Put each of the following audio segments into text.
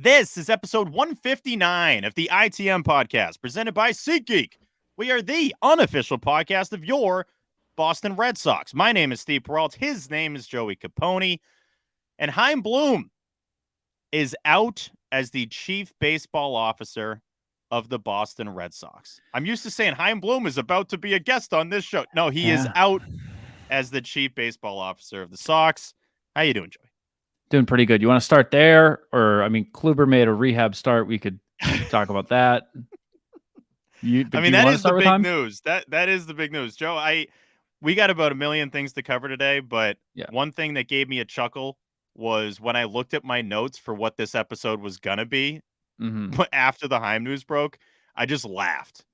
This is episode 159 of the ITM podcast presented by SeatGeek. We are the unofficial podcast of your Boston Red Sox. My name is Steve Peralt. His name is Joey Capone. And Chaim Bloom is out as the chief baseball officer of the Boston Red Sox. I'm used to saying Chaim Bloom is about to be a guest on this show. No, he is out as the chief baseball officer of the Sox. How you doing, Joey? Doing pretty good. You want to start there? Or, Kluber made a rehab start. We could talk about that. That is the big news. That is the big news. Joe, we got about a million things to cover today, but one thing that gave me a chuckle was when I looked at my notes for what this episode was going to be, but after the Chaim news broke, I just laughed.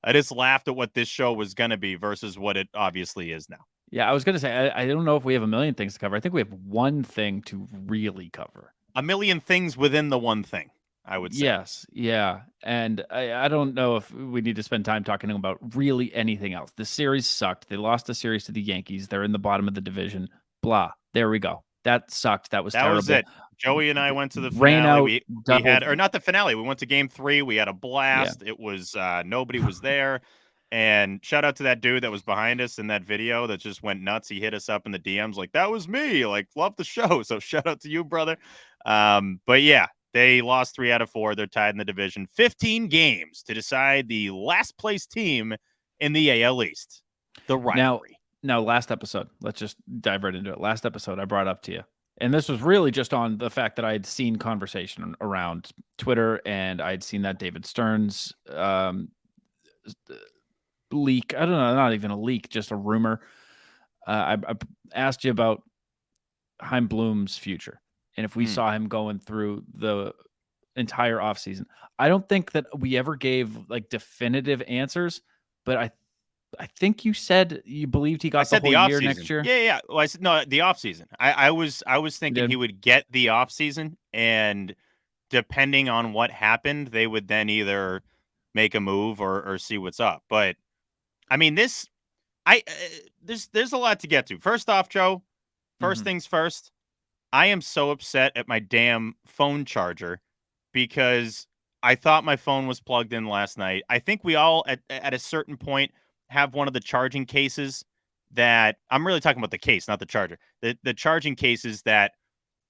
I just laughed at what this show was going to be versus what it obviously is now. Yeah, I was going to say, I don't know if we have a million things to cover. I think we have one thing to really cover. A million things within the one thing, I would say. Yes, yeah. And I don't know if we need to spend time talking about really anything else. The series sucked. They lost the series to the Yankees. They're in the bottom of the division. Blah. There we go. That sucked. That was terrible. That was it. Joey and I went to the finale. We had, or not the finale. We went to game 3. We had a blast. Yeah. It was, nobody was there. And shout out to that dude that was behind us in that video that just went nuts. He hit us up in the DMs like, that was me. Like, love the show. So shout out to you, brother. But yeah, they lost 3 out of 4. They're tied in the division. 15 games to decide the last place team in the AL East. The rivalry. Now, last episode, let's just dive right into it. Last episode, I brought up to you. And this was really just on the fact that I had seen conversation around Twitter, and I had seen that David Stearns leak. I don't know, not even a leak, just a rumor. I asked you about Chaim Bloom's future and if we saw him going through the entire offseason. I don't think that we ever gave like definitive answers, but I think you said you believed he got the whole year next year. Yeah. Well, I said no, the offseason. I was thinking he would get the offseason, and depending on what happened, they would then either make a move or see what's up. But I mean, there's a lot to get to. First off, Joe, first things first, I am so upset at my damn phone charger because I thought my phone was plugged in last night. I think we all at a certain point have one of the charging cases that I'm really talking about the case, not the charger. The charging cases that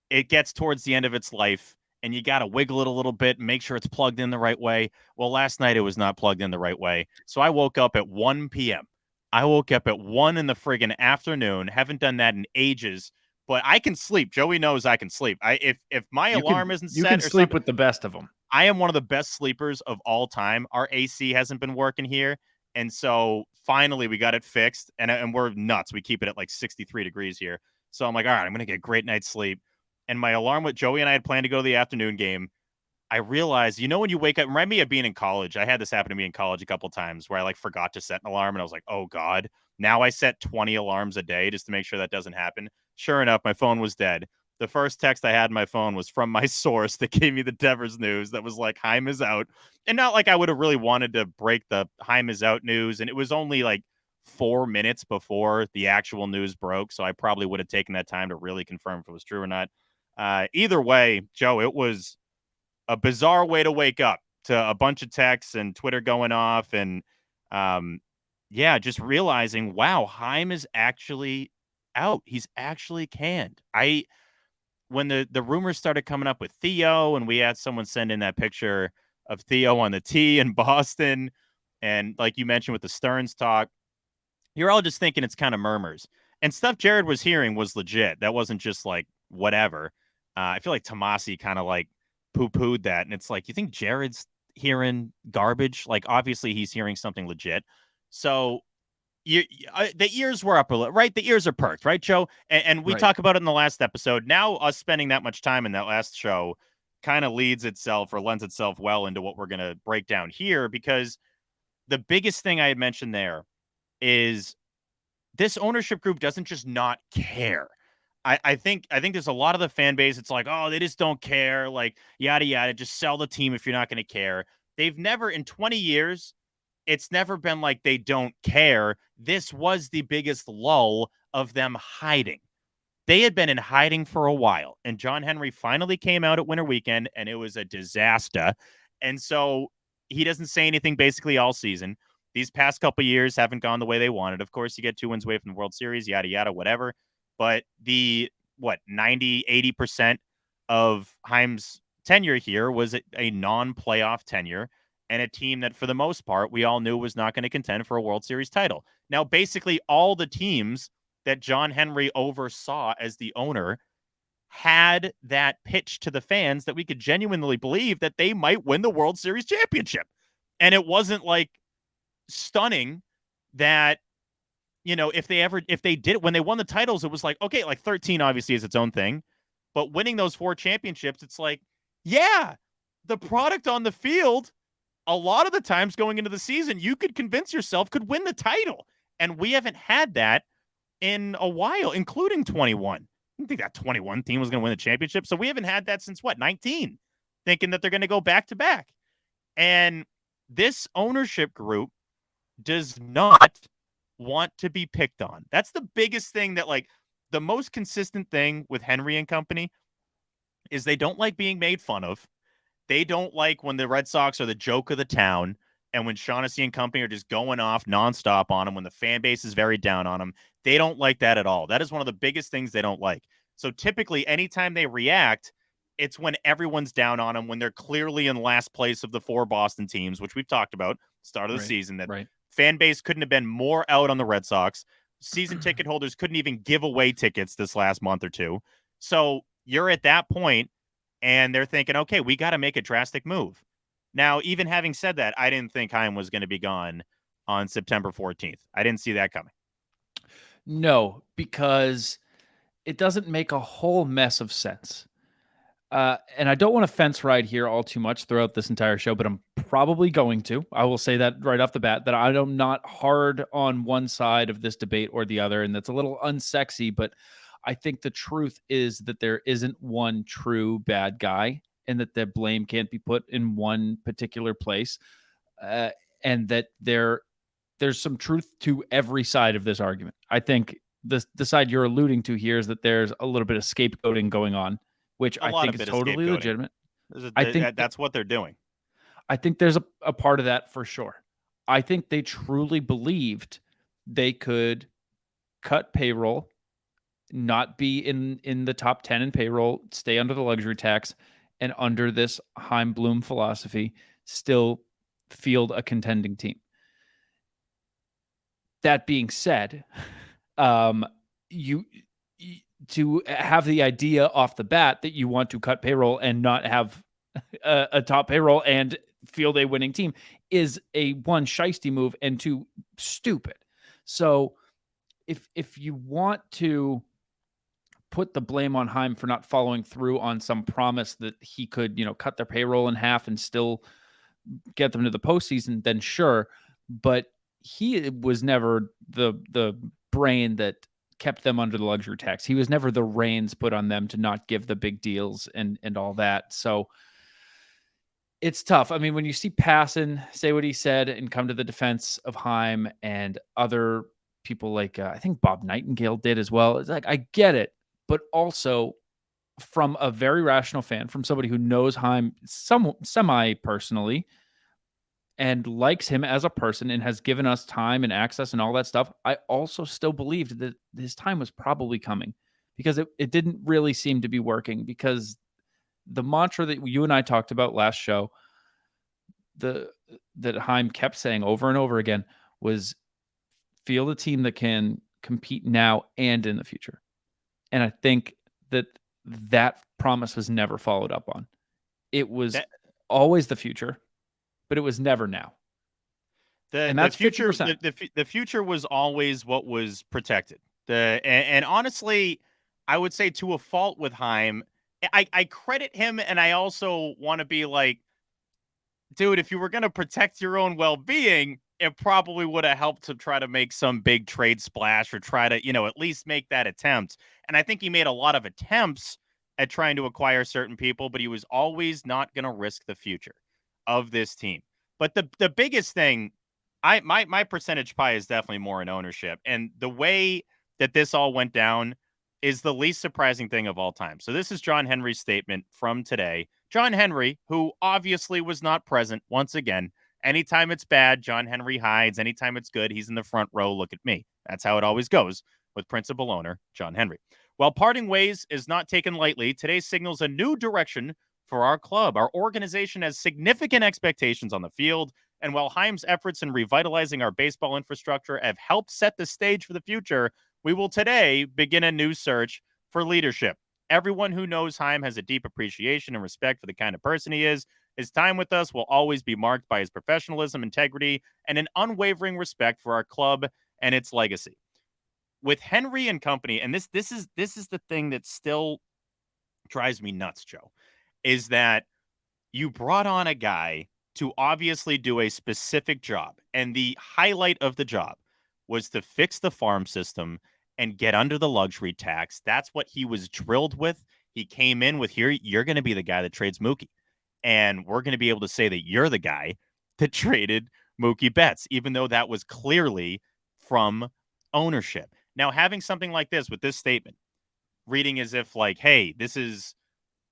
it gets towards the end of its life and you got to wiggle it a little bit and make sure it's plugged in the right way. Well, last night it was not plugged in the right way. So I woke up at 1 p.m. I woke up at 1 in the friggin' afternoon. Haven't done that in ages, but I can sleep. Joey knows I can sleep. If my alarm isn't set, you can sleep with the best of them. I am one of the best sleepers of all time. Our AC hasn't been working here. And so finally we got it fixed, and we're nuts. We keep it at like 63 degrees here. So I'm like, all right, I'm going to get a great night's sleep. And my alarm with Joey and I had planned to go to the afternoon game. I realized, when you wake up, remind me of being in college. I had this happen to me in college a couple of times where I forgot to set an alarm, and I was like, oh God. Now I set 20 alarms a day just to make sure that doesn't happen. Sure enough, my phone was dead. The first text I had on my phone was from my source that gave me the Devers news that was like, Chaim is out. And not like I would have really wanted to break the Chaim is out news. And it was only like 4 minutes before the actual news broke. So I probably would have taken that time to really confirm if it was true or not. Either way, Joe, it was a bizarre way to wake up to a bunch of texts and Twitter going off. And just realizing, wow, Chaim is actually out. He's actually canned. When the rumors started coming up with Theo, and we had someone send in that picture of Theo on the tee in Boston, and like you mentioned with the Stearns talk, you're all just thinking it's kind of murmurs. And stuff Jared was hearing was legit. That wasn't just like whatever. I feel like Tomasi kind of like poo-pooed that, and it's like, you think Jared's hearing garbage? Like, obviously he's hearing something legit. So the ears were up a little, right? The ears are perked, right, Joe? And we talk about it in the last episode. Now, us spending that much time in that last show kind of lends itself well into what we're going to break down here, because the biggest thing I had mentioned there is this ownership group doesn't just not care. I think there's a lot of the fan base. It's like, oh, they just don't care. Like, yada, yada, just sell the team if you're not going to care. They've never, in 20 years, it's never been like they don't care. This was the biggest lull of them hiding. They had been in hiding for a while, and John Henry finally came out at winter weekend, and it was a disaster. And so he doesn't say anything basically all season. These past couple years haven't gone the way they wanted. Of course, you get 2 wins away from the World Series, yada, yada, whatever. But the, 90, 80% of Heim's tenure here was a non-playoff tenure and a team that, for the most part, we all knew was not going to contend for a World Series title. Now, basically, all the teams that John Henry oversaw as the owner had that pitch to the fans that we could genuinely believe that they might win the World Series championship. And it wasn't like stunning that, if they did it when they won the titles, it was like, okay, like 13 obviously is its own thing. But winning those 4 championships, it's like, yeah, the product on the field, a lot of the times going into the season, you could convince yourself could win the title. And we haven't had that in a while, including 21. I didn't think that 21 team was going to win the championship. So we haven't had that since 19, thinking that they're going to go back to back. And this ownership group does not want to be picked on. That's the biggest thing that, like, the most consistent thing with Henry and company is they don't like being made fun of. They don't like when the Red Sox are the joke of the town and when Shaughnessy and company are just going off nonstop on them, when the fan base is very down on them. They don't like that at all. That is one of the biggest things they don't like. So typically, anytime they react, it's when everyone's down on them, when they're clearly in last place of the 4 Boston teams, which we've talked about start of the season, that fan base couldn't have been more out on the Red Sox. Season ticket holders couldn't even give away tickets this last month or two. So you're at that point, and they're thinking, okay, we got to make a drastic move. Now, even having said that, I didn't think Chaim was going to be gone on September 14th. I didn't see that coming. No, because it doesn't make a whole mess of sense. And I don't want to fence right here all too much throughout this entire show, but I'm probably going to. I will say that right off the bat, that I'm not hard on one side of this debate or the other, and that's a little unsexy, but I think the truth is that there isn't one true bad guy, and that the blame can't be put in one particular place, and that there's some truth to every side of this argument. I think the side you're alluding to here is that there's a little bit of scapegoating going on, which I think is totally legitimate. I think that's what they're doing. I think there's a part of that for sure. I think they truly believed they could cut payroll, not be in the top 10 in payroll, stay under the luxury tax, and under this Chaim Bloom philosophy, still field a contending team. That being said, you to have the idea off the bat that you want to cut payroll and not have a top payroll and field a winning team is a one shiesty move and two stupid. So if you want to put the blame on Chaim for not following through on some promise that he could, cut their payroll in half and still get them to the postseason, then sure. But he was never the brain that kept them under the luxury tax. He was never the reins put on them to not give the big deals and all that. So it's tough. I mean, when you see Passan say what he said and come to the defense of Chaim, and other people like I think Bob Nightingale did as well, it's like, I get it. But also, from a very rational fan, from somebody who knows Chaim semi personally and likes him as a person and has given us time and access and all that stuff, I also still believed that his time was probably coming, because it didn't really seem to be working, because the mantra that you and I talked about last show, that Chaim kept saying over and over again, was field a team that can compete now and in the future. And I think that promise was never followed up on. It was always the future, but it was never now. And that's the future. 50%. The future was always what was protected. And honestly, I would say to a fault with Chaim, I credit him, and I also want to be like, dude, if you were going to protect your own well-being, it probably would have helped to try to make some big trade splash, or try to, at least make that attempt. And I think he made a lot of attempts at trying to acquire certain people, but he was always not going to risk the future of this team. But the biggest thing, my percentage pie is definitely more in ownership. And the way that this all went down, is the least surprising thing of all time. So this is John Henry's statement from today. John Henry, who obviously was not present once again. Anytime it's bad, John Henry hides. Anytime it's good, he's in the front row. Look at me. That's how it always goes with principal owner John Henry. While parting ways is not taken lightly, today signals a new direction for our club. Our organization has significant expectations on the field, and while Chaim's efforts in revitalizing our baseball infrastructure have helped set the stage for the future, we will today begin a new search for leadership. Everyone who knows Chaim has a deep appreciation and respect for the kind of person he is. His time with us will always be marked by his professionalism, integrity, and an unwavering respect for our club and its legacy. With Henry and company, and this is the thing that still drives me nuts, Joe, is that you brought on a guy to obviously do a specific job. And the highlight of the job was to fix the farm system and get under the luxury tax. That's what he was drilled with. He came in with, here, you're going to be the guy that trades Mookie. And we're going to be able to say that you're the guy that traded Mookie Betts, even though that was clearly from ownership. Now, having something like this with this statement, reading as if like, hey, this is,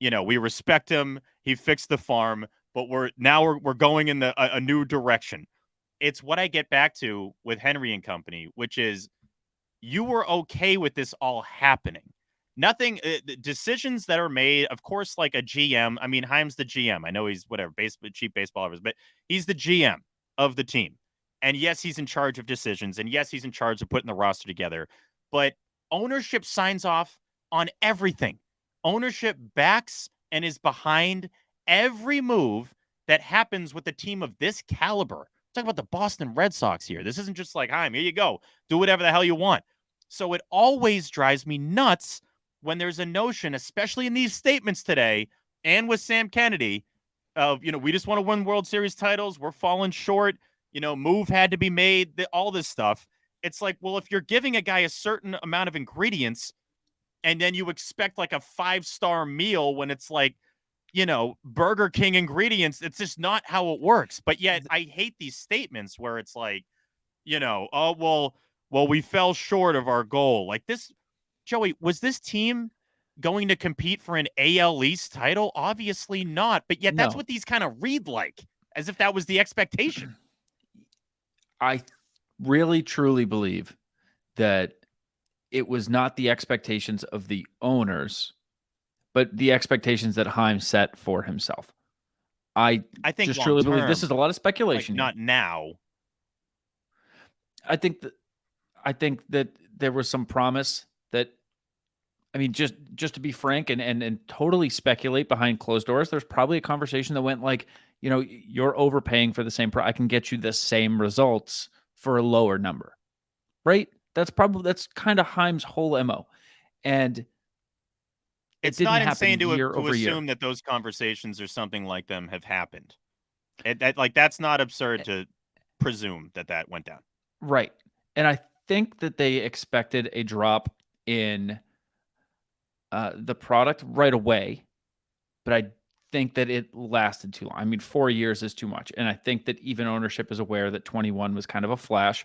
we respect him. He fixed the farm, but we're going in a new direction. It's what I get back to with Henry and company, which is you were okay with this all happening. Nothing, decisions that are made, of course, like a GM. I mean, Chaim's the GM. I know he's whatever, cheap baseball lovers, but he's the GM of the team. And yes, he's in charge of decisions. And yes, he's in charge of putting the roster together. But ownership signs off on everything. Ownership backs and is behind every move that happens with a team of this caliber. Talk about the Boston Red Sox here. This isn't just like, Chaim, here you go. Do whatever the hell you want. So it always drives me nuts when there's a notion, especially in these statements today and with Sam Kennedy, of, we just want to win World Series titles. We're falling short. Move had to be made, all this stuff. It's like, well, if you're giving a guy a certain amount of ingredients and then you expect like a 5-star meal when it's like, Burger King ingredients, it's just not how it works. But yet I hate these statements where it's like, oh, well, we fell short of our goal. Like this, Joey, was this team going to compete for an AL East title? Obviously not. But yet that's No. what these kind of read like, as if that was the expectation. I really, truly believe that it was not the expectations of the owners, but the expectations that Chaim set for himself. I think just truly believe this is a lot of like speculation. not now. I think that there was some promise that, I mean, just to be frank and totally speculate behind closed doors, there's probably a conversation that went like, you're overpaying for the same I can get you the same results for a lower number, right? That's kind of Chaim's whole MO. And it's not insane to assume that those conversations or something like them have happened. That's not absurd to presume that went down. Right. And I think that they expected a drop in the product right away, but I think that it lasted too long. I mean, 4 years is too much. And I think that even ownership is aware that 21 was kind of a flash.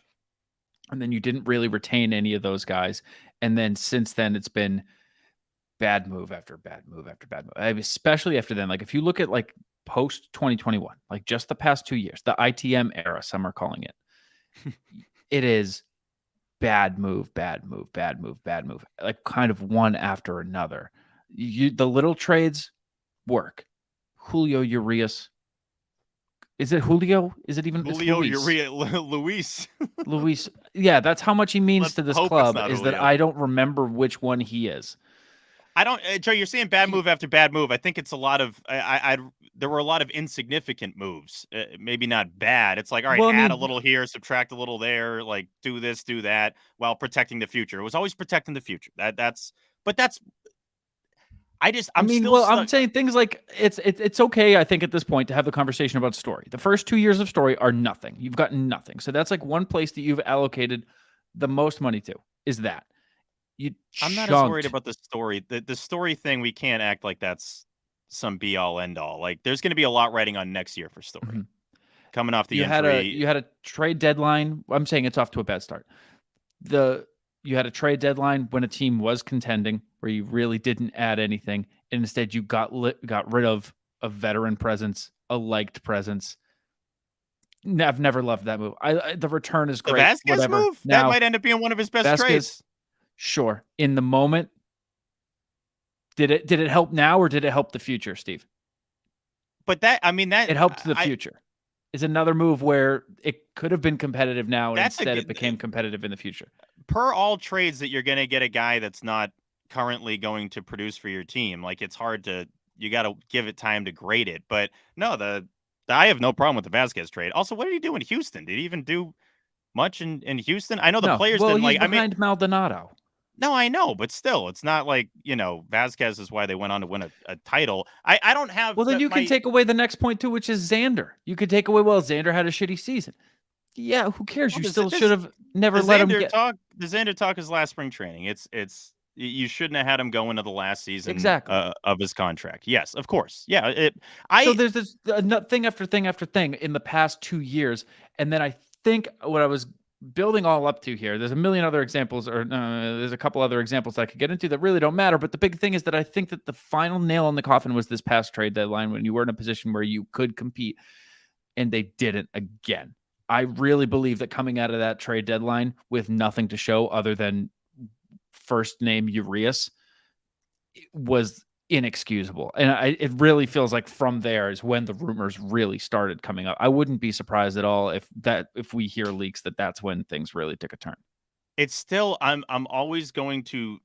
And then you didn't really retain any of those guys. And then since then, it's been bad move after bad move after bad move. I mean, especially after then, like if you look at like post 2021, like just the past 2 years, the ITM era, some are calling it, it is bad move, bad move, bad move, bad move, like kind of one after another. The little trades work. Julio Urias. Is it Julio? Is it even Julio Urias? Luis? Luis. Yeah, that's how much he means to this club, is Julio. that I don't remember which one he is. I don't, Joe, you're saying bad move after bad move. I think it's a lot of, there were a lot of insignificant moves. Maybe not bad. It's like, all right, add a little here, subtract a little there, like do this, do that, while protecting the future. It was always protecting the future. I'm saying things like it's okay, I think, at this point to have the conversation about story. The first 2 years of story are nothing. You've gotten nothing. So that's like one place that you've allocated the most money to, is that. I'm not as worried about the story. The story thing, we can't act like that's some be all end all. Like there's going to be a lot writing on next year for story. Mm-hmm. Coming off the injury. You had a trade deadline. I'm saying it's off to a bad start. The You had a trade deadline when a team was contending where you really didn't add anything, and instead you got rid of a veteran presence, a liked presence. I've never loved that move. The return is The great, Vasquez whatever. move? That Now, might end up being one of his best Vasquez, trades. sure. In the moment, did it help now or did it help the future, Steve? But It helped the future. Is another move where it could have been competitive now, and instead it became competitive in the future. Per all trades that you're going to get a guy that's not currently going to produce for your team. Like, it's hard to, you got to give it time to grade it. But no, I have no problem with the Vasquez trade. Also, what did he do in Houston? Did he even do much in Houston? I know the No. players Well, didn't he's like, behind Maldonado. no, I know, but still, it's not like, Vasquez is why they went on to win a title. I don't have Well, then you can take away the next point too, which is Xander. You could take away, well, Xander had a shitty season. Yeah, who cares? You still should have never let him get. The Xander talk is last spring training. You shouldn't have had him go into the last season Exactly. Of his contract. Yes, of course. Yeah. So there's this thing after thing after thing in the past 2 years, and then I think what I was building all up to here. There's a million other examples, or there's a couple other examples I could get into that really don't matter. But the big thing is that I think that the final nail in the coffin was this past trade deadline when you were in a position where you could compete, and they didn't again. I really believe that coming out of that trade deadline with nothing to show other than first name Urias was inexcusable. And it really feels like from there is when the rumors really started coming up. I wouldn't be surprised at all if we hear leaks that's when things really took a turn. It's still, I'm always going to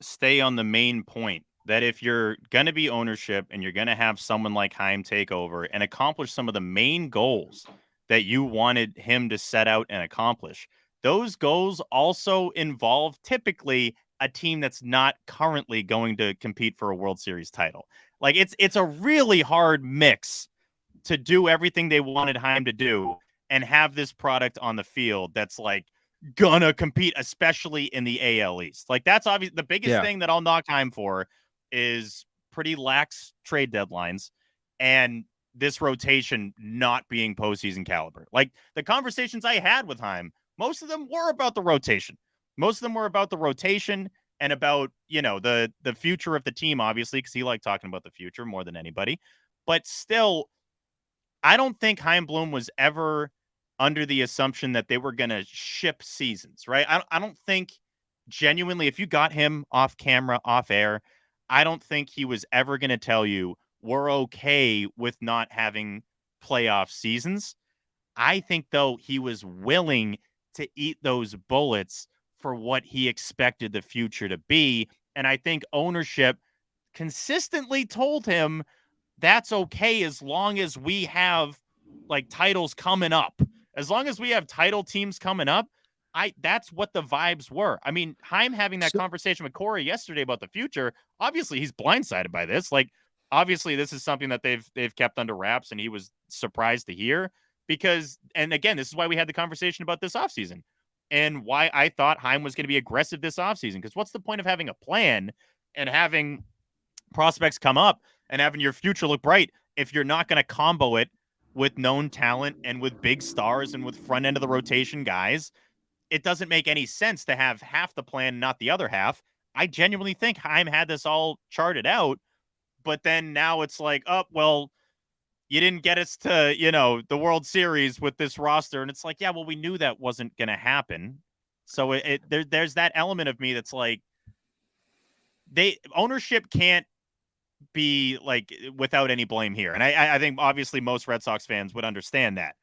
stay on the main point that if you're going to be ownership and you're going to have someone like Chaim take over and accomplish some of the main goals that you wanted him to set out and accomplish, those goals also involve typically a team that's not currently going to compete for a World Series title. Like, it's a really hard mix to do everything they wanted Chaim to do and have this product on the field that's like gonna compete, especially in the AL East. Like, that's obviously the biggest thing that I'll knock Chaim for is pretty lax trade deadlines and this rotation not being postseason caliber. Like, the conversations I had with Chaim, most of them were about the rotation. Most of them were about the rotation and about, the future of the team, obviously, because he liked talking about the future more than anybody. But still, I don't think Chaim Bloom was ever under the assumption that they were going to ship seasons, right? I don't think genuinely, if you got him off camera, off air, I don't think he was ever going to tell you we're okay with not having playoff seasons. I think, though, he was willing to eat those bullets for what he expected the future to be. And I think ownership consistently told him that's okay as long as we have like titles coming up. As long as we have title teams coming up, that's what the vibes were. I mean, Chaim having that conversation with Corey yesterday about the future, obviously he's blindsided by this. Like, obviously this is something that they've kept under wraps, and he was surprised to hear because, and again, this is why we had the conversation about this offseason and why I thought Chaim was going to be aggressive this offseason. Because what's the point of having a plan and having prospects come up and having your future look bright if you're not going to combo it with known talent and with big stars and with front end of the rotation guys? It doesn't make any sense to have half the plan, not the other half. I genuinely think Chaim had this all charted out, but then now it's like, oh, well, you didn't get us to, the World Series with this roster. And it's like, yeah, well, we knew that wasn't going to happen. So there's that element of me that's like, ownership can't be like without any blame here. And I think obviously most Red Sox fans would understand that.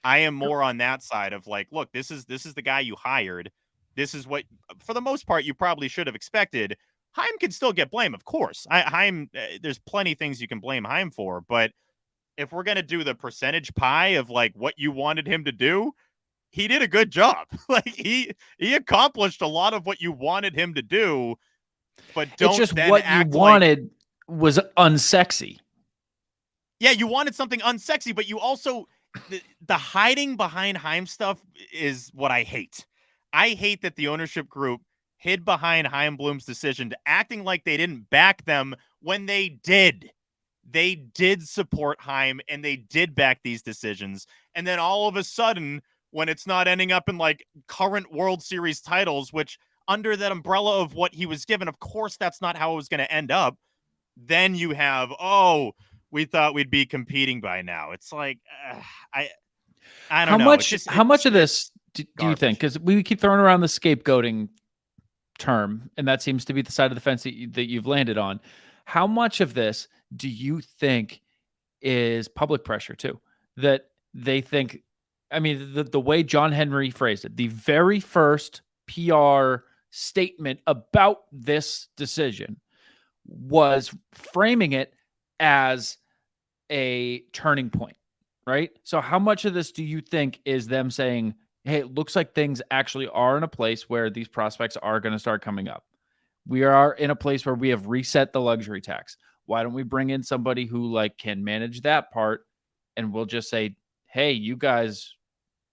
I am more on that side of like, look, this is the guy you hired. This is what, for the most part, you probably should have expected. Chaim can still get blame, of course. Chaim, there's plenty of things you can blame Chaim for, but if we're gonna do the percentage pie of like what you wanted him to do, he did a good job. Like he accomplished a lot of what you wanted him to do, but don't it's just then what act you wanted was unsexy. Yeah, you wanted something unsexy, but you also the hiding behind Chaim stuff is what I hate. I hate that the ownership group hid behind Chaim Bloom's decision to acting like they didn't back them when they did. They did support Chaim and they did back these decisions. And then all of a sudden, when it's not ending up in like current World Series titles, which under that umbrella of what he was given. Of course, that's not how it was going to end up. Then you have, oh, we thought we'd be competing by now. It's like, I How don't know. much of this do you think? Garbage. Because we keep throwing around the scapegoating term, and that seems to be the side of the fence that you've landed on. How much of this do you think is public pressure too? That they think, I mean, the way John Henry phrased it, the very first PR statement about this decision was framing it as a turning point, right? So how much of this do you think is them saying, hey, it looks like things actually are in a place where these prospects are going to start coming up? We are in a place where we have reset the luxury tax. Why don't we bring in somebody who like can manage that part, and we'll just say, hey, you guys,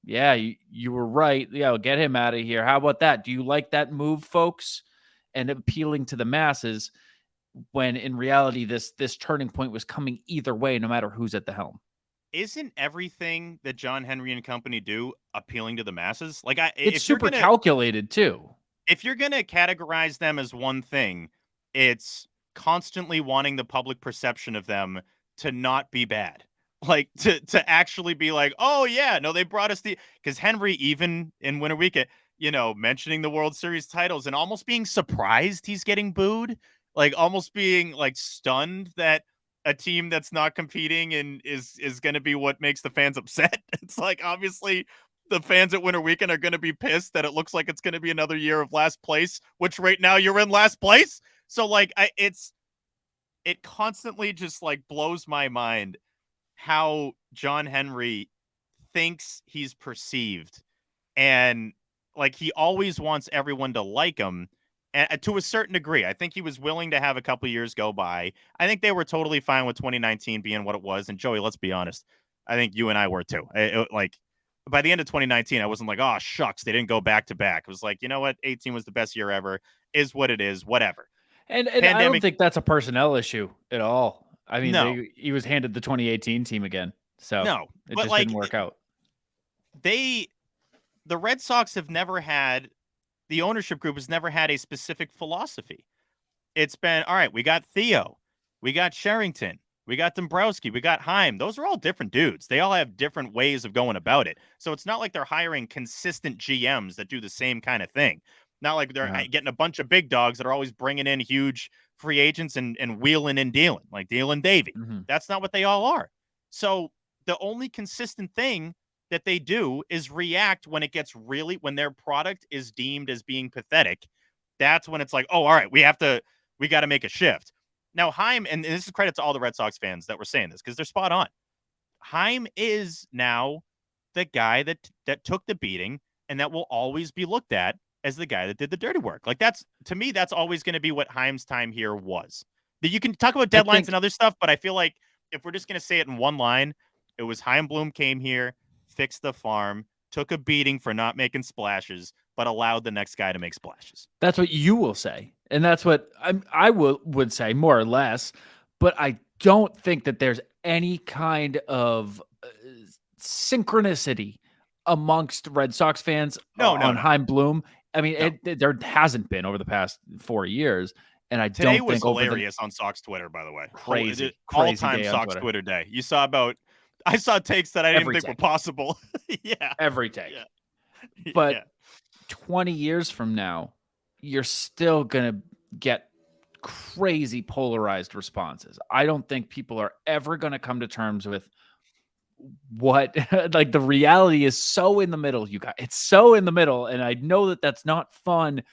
yeah, you were right. Yeah, get him out of here. How about that? Do you like that move, folks? And appealing to the masses, when in reality this turning point was coming either way, no matter who's at the helm. Isn't everything that John Henry and company do appealing to the masses? Like, It's super calculated too. if you're gonna categorize them as one thing, it's constantly wanting the public perception of them to not be bad. Like to actually be like, oh yeah, no, they brought us the because Henry, even in Winter Weekend, mentioning the World Series titles and almost being surprised he's getting booed, like almost being like stunned that a team that's not competing and is gonna be what makes the fans upset. It's like obviously the fans at Winter Weekend are going to be pissed that it looks like it's going to be another year of last place, which right now you're in last place. So like it constantly just like blows my mind how John Henry thinks he's perceived, and like he always wants everyone to like him. And to a certain degree, I think he was willing to have a couple years go by. I think they were totally fine with 2019 being what it was. And Joey, let's be honest, I think you and I were too. Like by the end of 2019, I wasn't like, oh shucks, they didn't go back to back. It was like, you know what, 18 was the best year ever. Is what it is. Whatever. And I don't Pandemic. think that's a personnel issue at all. I mean, No, he was handed the 2018 team again, so no, it but just like didn't work out. the Red Sox have never had the ownership group has never had a specific philosophy. It's been, all right, we got Theo, we got Sherrington, we got Dombrowski, we got Chaim. Those are all different dudes. They all have different ways of going about it. So it's not like they're hiring consistent GMs that do the same kind of thing. Not like they're getting a bunch of big dogs that are always bringing in huge free agents and wheeling and dealing, like Deal and Davey. Mm-hmm. That's not what they all are. So the only consistent thing that they do is react when it gets when their product is deemed as being pathetic. That's when it's like, oh, all right, we got to make a shift. Now, Chaim, and this is credit to all the Red Sox fans that were saying this because they're spot on. Chaim is now the guy that took the beating and that will always be looked at as the guy that did the dirty work. Like to me, that's always going to be what Chaim's time here was. You can talk about deadlines and other stuff, but I feel like if we're just going to say it in one line, it was Chaim Bloom came here, fixed the farm, took a beating for not making splashes, but allowed the next guy to make splashes. That's what you will say. And that's what I would say more or less. But I don't think that there's any kind of synchronicity amongst Red Sox fans on Chaim Bloom. I mean, there hasn't been over the past 4 years. And I Today don't was think hilarious on Sox Twitter, by the way. Crazy all-time Sox Twitter day. I saw takes that I didn't think were possible. Yeah. Every take. Yeah. But 20 years from now, you're still going to get crazy polarized responses. I don't think people are ever going to come to terms with what like the reality is so in the middle, you guys. It's so in the middle. And I know that that's not fun,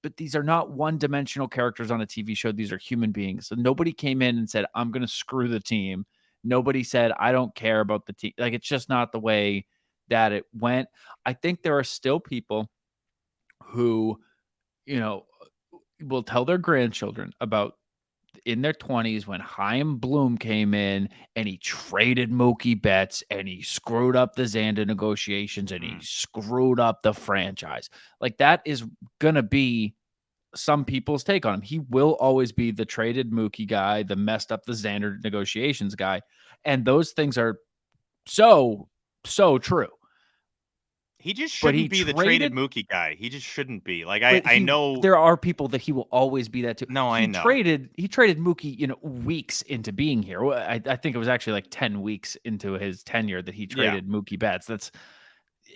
but these are not one-dimensional characters on a TV show. These are human beings. So nobody came in and said, I'm going to screw the team. Nobody said, I don't care about the team. Like, it's just not the way that it went. I think there are still people who, will tell their grandchildren about in their 20s when Chaim Bloom came in and he traded Mookie Betts and he screwed up the Xander negotiations and he screwed up the franchise. Like, that is going to be some people's take on him. He will always be the traded Mookie guy, the messed up the Xander negotiations guy. And those things are so true. He just But he shouldn't be the traded traded. Mookie guy. He just shouldn't be. Like But I know. there are people that he will always be that too. No, I know. He traded Mookie, weeks into being here. I think it was actually like 10 weeks into his tenure that he Yeah. traded Mookie Betts. That's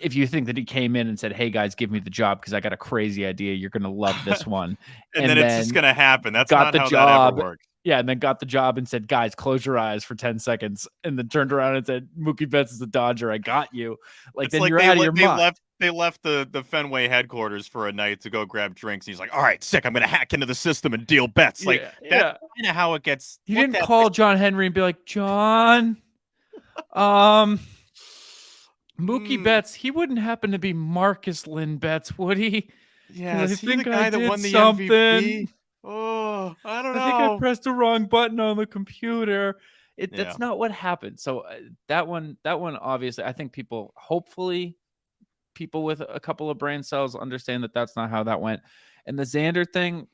if you think that he came in and said, "Hey guys, give me the job because I got a crazy idea. You're gonna love this one," And and then it's just then gonna happen. That's got not the how that ever job. works. Yeah, and then got the job and said, "Guys, close your eyes for 10 seconds," and then turned around and said, "Mookie Betts is a Dodger. I got you." Like It's then like you're out of your mind. they left the Fenway headquarters for a night to go grab drinks. He's like, "All right, sick. I'm gonna hack into the system and deal bets." Like Yeah, that's yeah. kind of how it gets He looked didn't at. call John Henry and be like, "John, um, Mookie Mm, Betts, he wouldn't happen to be Marcus Lynn Betts, would he? yeah, Because I is he the think I guy that did won the something. MVP? Oh, I don't I think I know. pressed the wrong button on the computer." Yeah, That's not what happened. So that one obviously, I think hopefully people with a couple of brain cells understand that that's not how that went. And the Xander thing,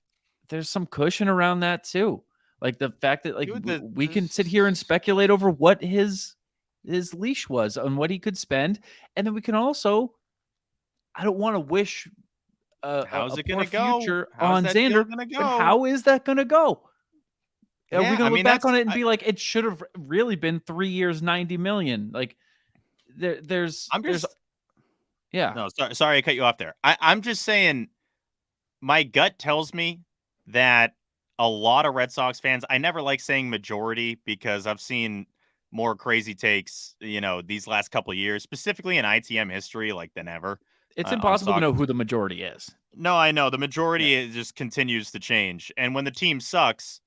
there's some cushion around that too. Like the fact that like dude. we can sit here and speculate over what his leash was and what he could spend, and then we can also. I don't want to wish How's a it poor gonna go? future How's on that deal Xander, gonna but go? how is that going to go? Are we Yeah, going I to look mean back that's on it and be like, it should have really been 3 years, 90 million? Like I'm there's just yeah. no sorry I cut you off there. I'm just saying my gut tells me that a lot of Red Sox fans, I never like saying majority because I've seen more crazy takes, these last couple of years, specifically in ITM history, like than ever It's on impossible to Sox. know who the majority is. No, I know the Yeah. majority just continues to change, and when the team sucks,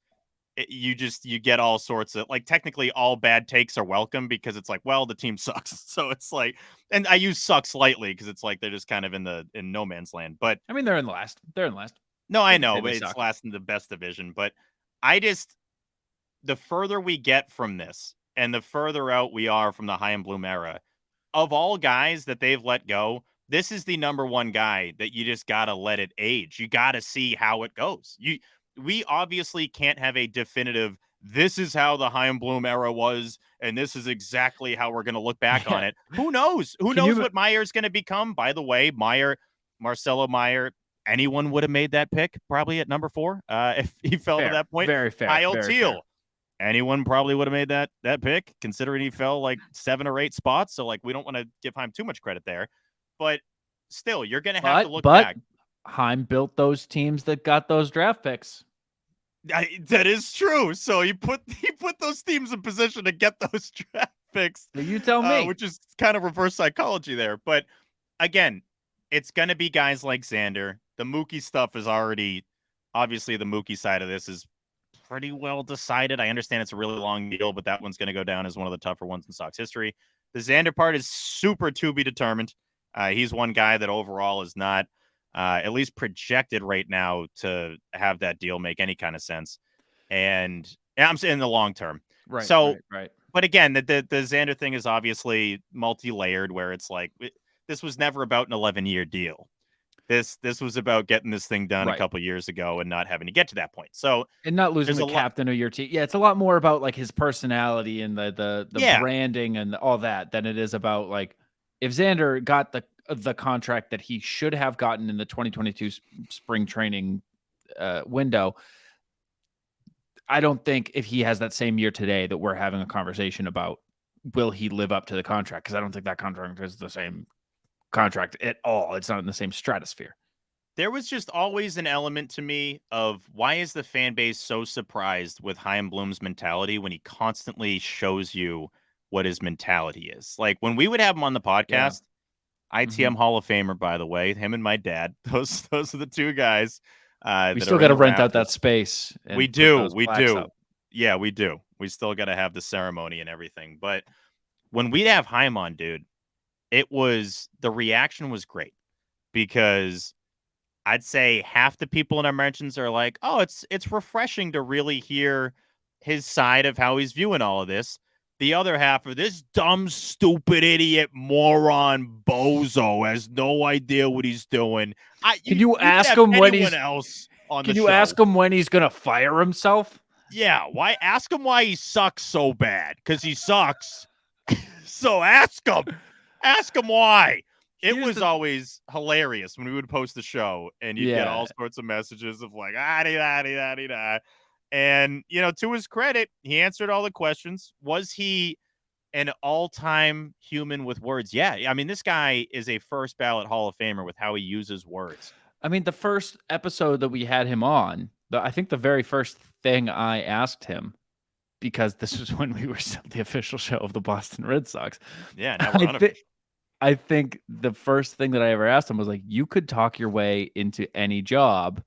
you get all sorts of like technically all bad takes are welcome because it's like, well, the team sucks, so it's like, and I use sucks lightly because it's like they're just kind of in no man's land, but I mean, they're in last. They're in last. no, I We can say know, they but it's suck. last in the best division. But I just, the further we get from this and the further out we are from the Chaim Bloom era, of all guys that they've let go, this is the number one guy that you just got to let it age. You got to see how it goes. We obviously can't have a definitive, this is how the Chaim Bloom era was, and this is exactly how we're going to look back on Yeah. it. Who knows? Who Can knows you? what Meyer's going to become? By the way, Marcelo Meyer, anyone would have made that pick probably at number 4 if he fell to Fair. that point. Very fair. Kyle Very fair. Teal, anyone probably would have made that pick, considering he fell like 7 or 8 spots. So like we don't want to give Heim too much credit there, but still, you're going to have to look But back. Heim built those teams that got those draft picks. That is true. So he put those teams in position to get those draft picks, So you tell me. which is kind of reverse psychology there. But again, it's going to be guys like Xander. The Mookie stuff is already, obviously the Mookie side of this is pretty well decided. I understand it's a really long deal, but that one's going to go down as one of the tougher ones in Sox history. The Xander part is super to be determined. He's one guy that overall is not at least projected right now to have that deal make any kind of sense. And I'm saying in the long term. Right. So, Right. but again, the Xander thing is obviously multi-layered, where it's like this was never about an 11-year deal. This was about getting this thing done a Right. couple years ago and not having to get to that point. So And not losing there's the a lot. captain of your team. Yeah, it's a lot more about like his personality and the Yeah, branding and all that than it is about like if Xander got the contract that he should have gotten in the 2022 spring training window. I don't think if he has that same year today that we're having a conversation about will he live up to the contract, because I don't think that contract is the same contract at all. It's not in the same stratosphere. there was just always an element to me of why is the fan base so surprised with Chaim Bloom's mentality when he constantly shows you what his mentality is. Like when we would have him on the Yeah. podcast, Mhm. ITM Hall of Famer, by the way, him and my dad. Those are the two guys We that still are got in to the rent out that rafters. space We and put do, those we plaques do. up. Yeah, we do. We still got to have the ceremony and everything. But when we'd have Chaim on, dude, the reaction was great because I'd say half the people in our mentions are like, "Oh, it's refreshing to really hear his side of how he's viewing all of this." The other half are this dumb, stupid, idiot, moron, bozo has no idea what he's doing. Can you You could ask have him when anyone he's else on the Can you show. ask him when he's going to fire himself? Yeah, why ask him why he sucks so bad? Because he sucks. So ask him. Ask him why. it Here's was the always hilarious when we would post the show and you'd get yeah. all sorts of messages of like, ah, dee, da, dee, da, dee, da. And, to his credit, he answered all the questions. Was he an all-time human with words? Yeah. I mean, this guy is a first ballot Hall of Famer with how he uses words. I mean, the first episode that we had him on, I think the very first thing I asked him, because this was when we were still the official show of the Boston Red Sox. Yeah, now we're I think unofficial. I think the first thing that I ever asked him was like, "You could talk your way into any job.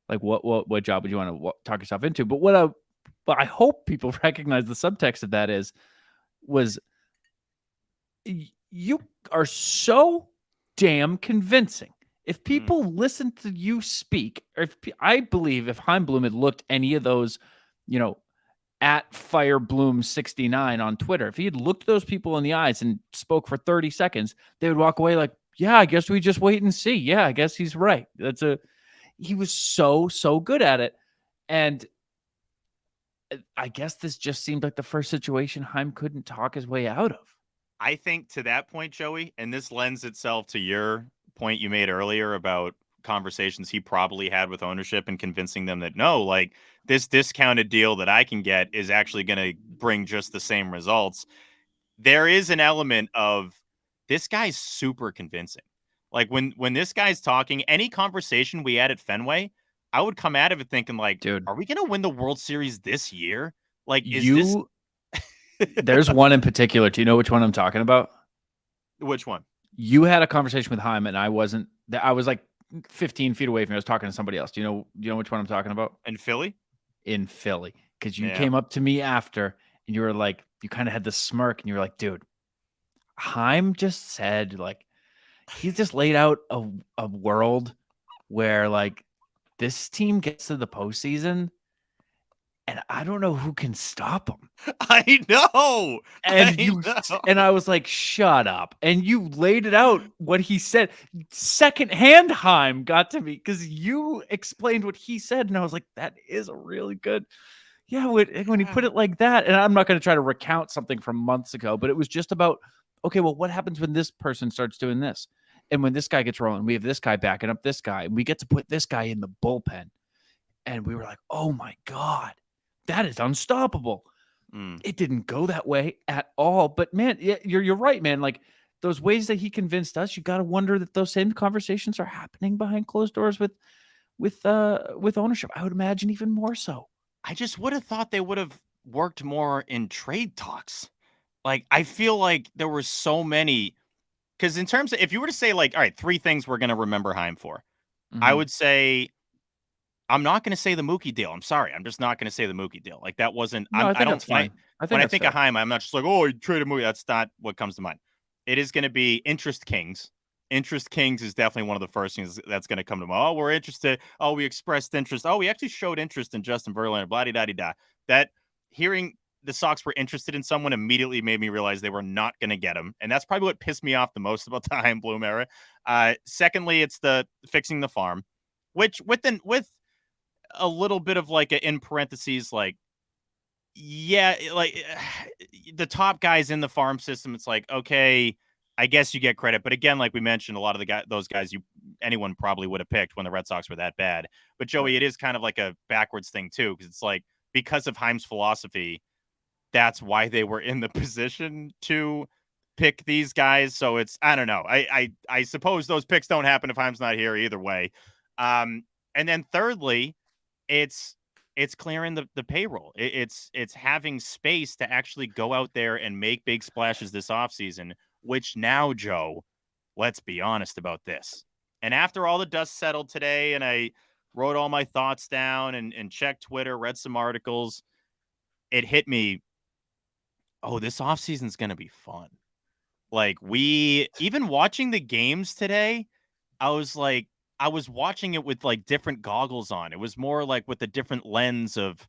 Like, what job would you want to talk yourself into?" But I hope people recognize the subtext of that was you are so damn convincing. If people listen to you speak, or I believe if Chaim Bloom had looked any of those, you know, at Firebloom69 on Twitter, if he had looked those people in the eyes and spoke for 30 seconds, they would walk away like, yeah, I guess we just wait and see. Yeah, I guess he's right. He was so good at it. And I guess this just seemed like the first situation Chaim couldn't talk his way out of. I think to that point, Joey, and this lends itself to your point you made earlier about conversations he probably had with ownership and convincing them that no, like this discounted deal that I can get is actually going to bring just the same results. There is an element of this guy's super convincing. Like when this guy's talking, any conversation we had at Fenway, I would come out of it thinking like, Dude, are we going to win the World Series this year? Like, is this you there's one in particular. Do you know which one I'm talking about? which one? You had a conversation with Chaim, and I wasn't. I was like 15 feet away from you. I was talking to somebody else. Do you know which one I'm talking about? In Philly? In Philly, because you Yeah. came up to me after, and you were like, you kind of had this smirk, and you were like, dude, Chaim just said like he just laid out a world where like this team gets to the postseason, and I don't know who can stop them. I know. I And know. I was like, shut up. And you laid it out what he said. Secondhand Heim got to me because you explained what he said. And I was like, that is a really good. Yeah, when he put it like that, and I'm not going to try to recount something from months ago, but it was just about, okay, well, what happens when this person starts doing this? And when this guy gets rolling, we have this guy backing up this guy, and we get to put this guy in the bullpen. And we were like, oh my God, that is unstoppable. It didn't go that way at all. But man, you're right, man. Like those ways that he convinced us, you got to wonder that those same conversations are happening behind closed doors with ownership. I would imagine even more so. I just would have thought they would have worked more in trade talks. Like, I feel like there were so many. Because in terms of, if you were to say, like, all right, three things we're going to remember Heim for, I Mm-hmm. would say, I'm not going to say the Mookie deal. I'm sorry. I'm just not going to say the Mookie deal. Like, that wasn't, No, I I think don't, that's fine. I think when I that's think of fair. Heim, I'm not just like, oh, he traded Mookie. That's not what comes to mind. It is going to be interest kings. Interest kings is definitely one of the first things that's going to come to mind. Oh, we're interested. Oh, we expressed interest. Oh, we actually showed interest in Justin Verlander. Blah da da da. That hearing the Sox were interested in someone immediately made me realize they were not going to get him, and that's probably what pissed me off the most about the Chaim Bloom era. Secondly, it's the fixing the farm, which with a little bit of like a, in parentheses, like yeah, like the top guys in the farm system, it's like, okay, I guess you get credit. But again, like we mentioned, a lot of those guys anyone probably would have picked when the Red Sox were that bad. But Right. Joey, it is kind of like a backwards thing too, because it's like because of Heim's philosophy, that's why they were in the position to pick these guys. So it's, I don't know. I suppose those picks don't happen if Heim's not here either way. And then thirdly, it's clearing the payroll. It's having space to actually go out there and make big splashes this offseason, which now, Joe, let's be honest about this. And after all the dust settled today and I wrote all my thoughts down and checked Twitter, read some articles, it hit me, oh, this offseason's going to be fun. Like we even watching the games today, I was like, I was watching it with like different goggles on. It was more like with a different lens of,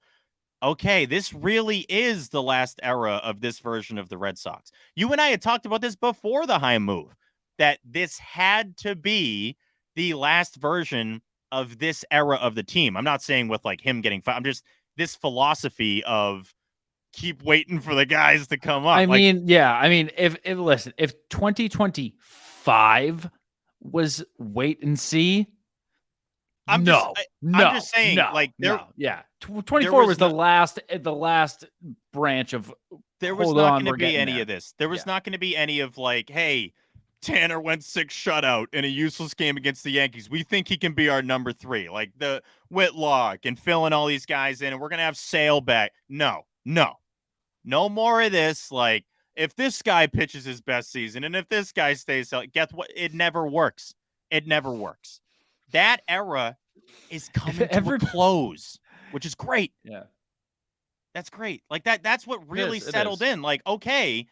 okay, this really is the last era of this version of the Red Sox. You and I had talked about this before the Heim move, that this had to be the last version of this era of the team. I'm not saying with like him getting fired. I'm just this philosophy of keep waiting for the guys to come up. I Like, mean, yeah. I mean, if listen, if 2025 5 was wait and see. I'm just No, I'm no, just saying, no, like, no. Yeah, there 24 was was the not last branch of there was hold not on, going to we're be getting any there. of this. There was Yeah. not going to be any of like, hey, Tanner went 6 shutout in a useless game against the Yankees. We think he can be our number 3. Like the Whitlock and filling all these guys in, and we're going to have Sale back. No, no, no more of this. Like, if this guy pitches his best season and if this guy stays healthy, guess what? It never works. It never works. That era is If coming to a every close, which is great. Yeah. That's great. Like that's what It really is, it settled is. in. Like, okay,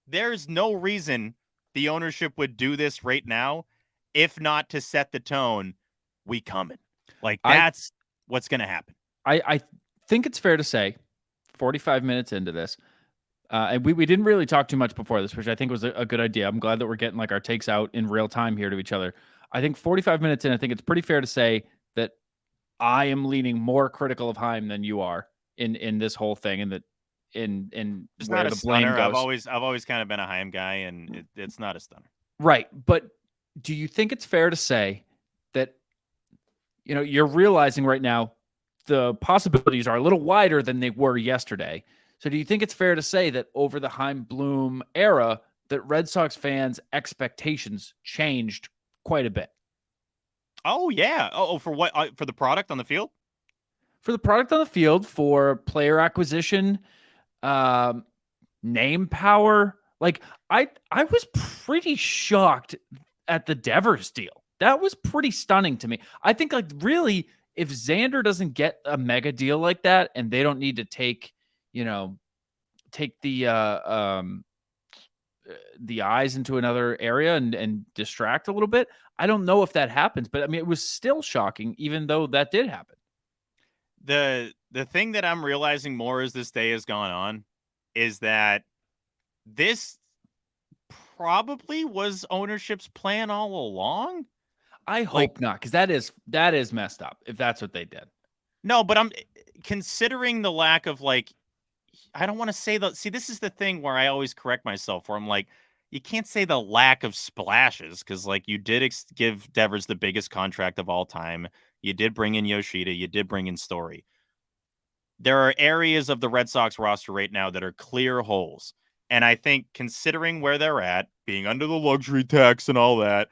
there's no reason the ownership would do this right now, if not to set the tone. We coming. Like I that's what's gonna happen. I think it's fair to say 45 minutes into this, and we didn't really talk too much before this, which I think was a good idea. I'm glad that we're getting like our takes out in real time here to each other. I think 45 minutes in, I think it's pretty fair to say that I am leaning more critical of Heim than you are in this whole thing, and that in Just not where a the blame stunner. goes. I've always kind of been a Haim guy, and it's not a stunner. Right, but do you think it's fair to say that you're realizing right now the possibilities are a little wider than they were yesterday? So do you think it's fair to say that over the Heim Bloom era that Red Sox fans' expectations changed quite a bit? Oh yeah. For what? For the product on the field? For the product on the field, for player acquisition, um, name power. Like I was pretty shocked at the Devers deal. That was pretty stunning to me. I think like really if Xander doesn't get a mega deal like that and they don't need to you know, take the eyes into another area and distract a little bit, I don't know if that happens, but I mean it was still shocking even though that did happen. The thing that I'm realizing more as this day has gone on is that this probably was ownership's plan all along. I Like, hope not, because that is messed up if that's what they did. no, but I'm considering the lack of like, I don't want to say the, see, this is the thing where I always correct myself where I'm like, you can't say the lack of splashes because like you did give Devers the biggest contract of all time. You did bring in Yoshida. You did bring in Story. There are areas of the Red Sox roster right now that are clear holes. And I think considering where they're at, being under the luxury tax and all that,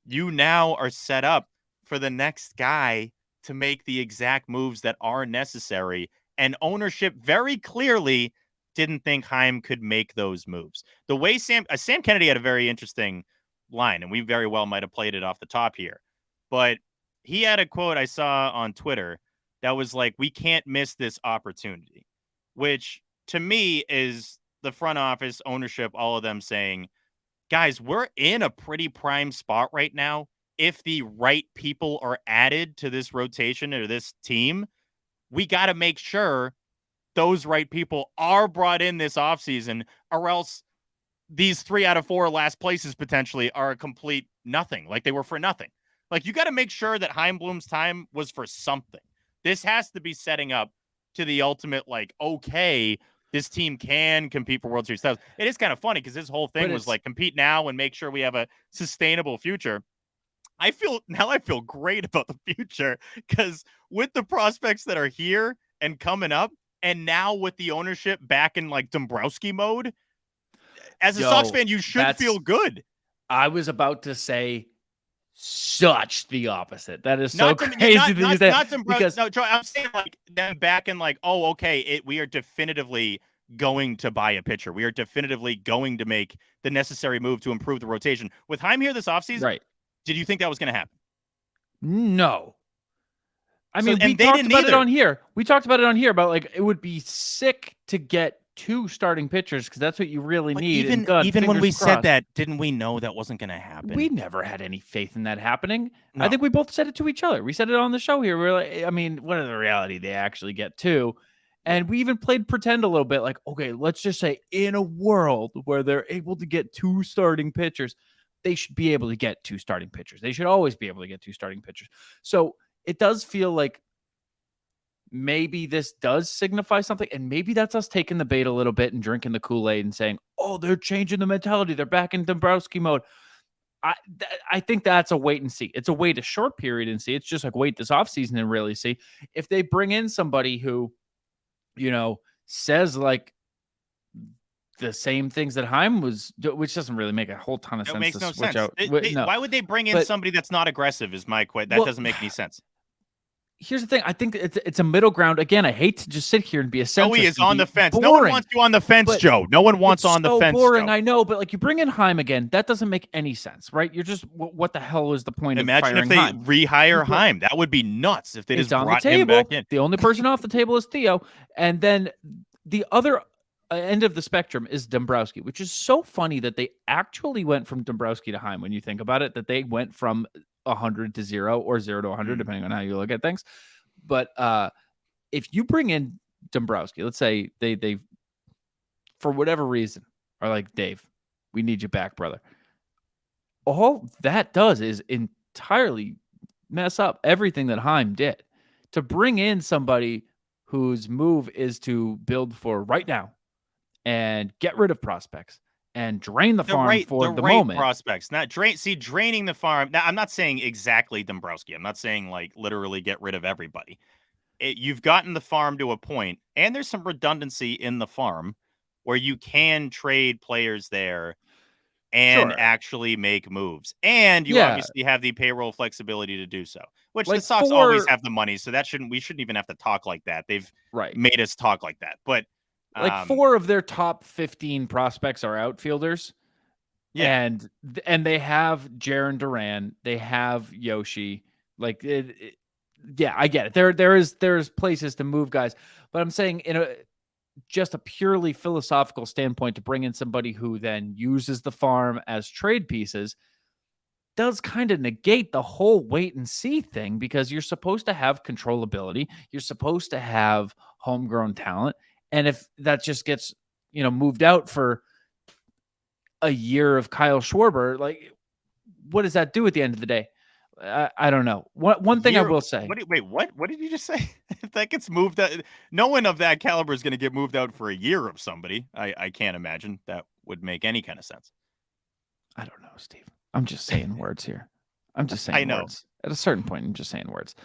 you now are set up for the next guy to make the exact moves that are necessary. And ownership very clearly didn't think Heim could make those moves. The way Sam Kennedy had a very interesting line, and we very well might have played it off the top here. But he had a quote I saw on Twitter that was like, we can't miss this opportunity, which to me is the front office, ownership, all of them saying, guys, we're in a pretty prime spot right now. If the right people are added to this rotation or this team, we got to make sure those right people are brought in this offseason, or else these 3 out of 4 last places potentially are a complete nothing. Like they were for nothing. Like you got to make sure that Chaim Bloom's time was for something. This has to be setting up to the ultimate, like, okay, this team can compete for World Series titles. It is kind of funny because this whole But thing was like compete now and make sure we have a sustainable future. I feel great about the future because with the prospects that are here and coming up, and now with the ownership back in like Dombrowski mode, as a Sox fan, you should feel good. I was about to say such the opposite. That is so Not crazy that you say not Dombrowski. because No, Troy, I'm saying like them back in like, oh, okay, we are definitively going to buy a pitcher. We are definitively going to make the necessary move to improve the rotation. With Heim here this offseason, right. did you think that was going to happen? No. I So, mean, we and they talked didn't about it either. on here. We talked about it on here about like it would be sick to get 2 starting pitchers because that's what you really But need. And God, even when fingers we said crossed. that, didn't we know that wasn't going to happen? We never had any faith in that happening. I No. think we both said it to each other. We said it on the show here. We're like, I mean, what is the reality? They actually get 2. Yeah. And we even played pretend a little bit like, okay, let's just say in a world where they're able to get 2 starting pitchers, they should be able to get 2 starting pitchers. They should always be able to get 2 starting pitchers. So it does feel like maybe this does signify something. And maybe that's us taking the bait a little bit and drinking the Kool-Aid and saying, oh, they're changing the mentality. They're back in Dombrowski mode. I think that's a wait and see. It's a wait a short period and see. It's just like wait this offseason and really see. If they bring in somebody who, says like the same things that Heim was, which doesn't really make a whole ton of It sense makes to no switch sense. out. No, Why would they bring in but somebody that's not aggressive? Is my question. That well, doesn't make any sense. here's the thing. I think it's a middle ground. Again, I hate to just sit here and be a Joey centrist is and on be the fence. No one boring, wants you on the fence, but Joe. No one wants it's on the so fence, boring. Joe. I know, but like you bring in Heim again, that doesn't make any sense, right? You're just what the hell is the point of Imagine if firing they Heim? rehire Heim. That would be nuts if they It's just on the brought him back table. in. The only person off the table is Theo, and then the other end of the spectrum is Dombrowski, which is so funny that they actually went from Dombrowski to Heim when you think about it, that they went from 100 to 0 or 0 to 100, depending on how you look at things. But if you bring in Dombrowski, let's say they for whatever reason are like, Dave, we need you back, brother. All that does is entirely mess up everything that Heim did. To bring in somebody whose move is to build for right now and get rid of prospects and drain the farm for The the right moment. prospects, not draining the farm. Now, I'm not saying exactly Dombrowski. I'm not saying like literally get rid of everybody. You've gotten the farm to a point, and there's some redundancy in the farm where you can trade players there and Sure. actually make moves. And you Yeah. obviously have the payroll flexibility to do so, which the Like Sox always four, have the money. So we shouldn't even have to talk like that. They've right. made us talk like that. But Like um, 4 of their top 15 prospects are outfielders. yeah, And they have Jaron Duran, they have Yoshi. Like yeah, I get it. There's places to move guys, but I'm saying in a just a purely philosophical standpoint, to bring in somebody who then uses the farm as trade pieces does kind of negate the whole wait and see thing, because you're supposed to have controllability. You're supposed to have homegrown talent. And if that just gets, moved out for a year of Kyle Schwarber, like what does that do at the end of the day? I don't know. One thing I year. will say. Wait, what? What did you just say? If that gets moved out, no one of that caliber is going to get moved out for a year of somebody. I can't imagine that would make any kind of sense. I don't know, Steve. I'm just saying words here. I'm just I saying know. words. At a certain point, I'm just saying words.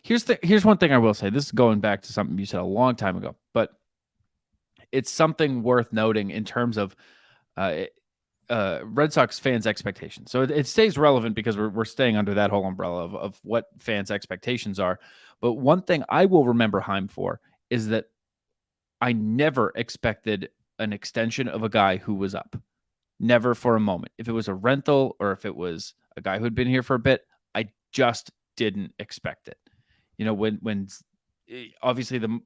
Here's one thing I will say. This is going back to something you said a long time ago, but it's something worth noting in terms of Red Sox fans' expectations. So it stays relevant because we're staying under that whole umbrella of what fans' expectations are. But one thing I will remember Heim for is that I never expected an extension of a guy who was up. Never for a moment. If it was a rental or if it was a guy who had been here for a bit, I just didn't expect it. When obviously the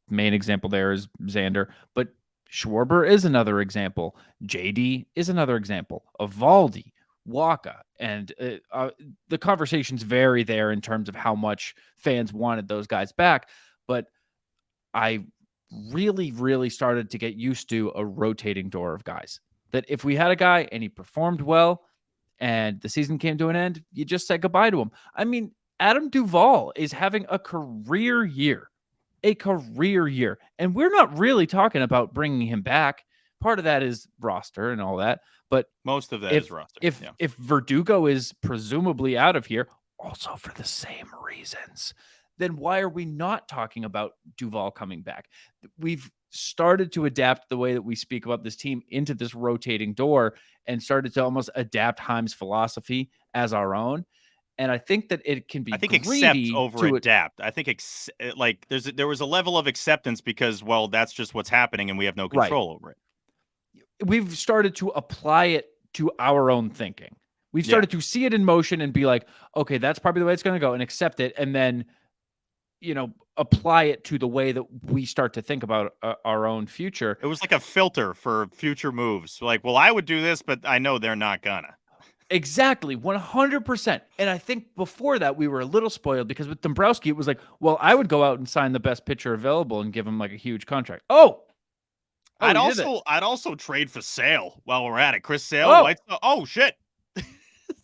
main example there is Xander, but Schwarber is another example. JD is another example. Evaldi, Waka, and the conversations vary there in terms of how much fans wanted those guys back. But I really, really started to get used to a rotating door of guys. That if we had a guy and he performed well and the season came to an end, you just said goodbye to him. I mean, Adam Duvall is having a career year. And we're not really talking about bringing him back. Part of that is roster and all that. But Most of that is roster. if Verdugo is presumably out of here, also for the same reasons, then why are we not talking about Duvall coming back? We've started to adapt the way that we speak about this team into this rotating door and started to almost adapt Heim's philosophy as our own. And I think that it can be I think accept greedy over to it. adapt. I think like there was a level of acceptance because that's just what's happening and we have no Right. control over it. We've started to apply it to our own thinking. We've started to see it in motion and be like, okay, that's probably the way it's going to go, and accept it. And then, apply it to the way that we start to think about our own future. It was like a filter for future moves. Like, well, I would do this, but I know they're not gonna. Exactly, 100%. And I think before that, we were a little spoiled because with Dombrowski, it was like, well, I would go out and sign the best pitcher available and give him like a huge contract. I'd also trade for Sale while we're at it. Chris Sale. Oh shit.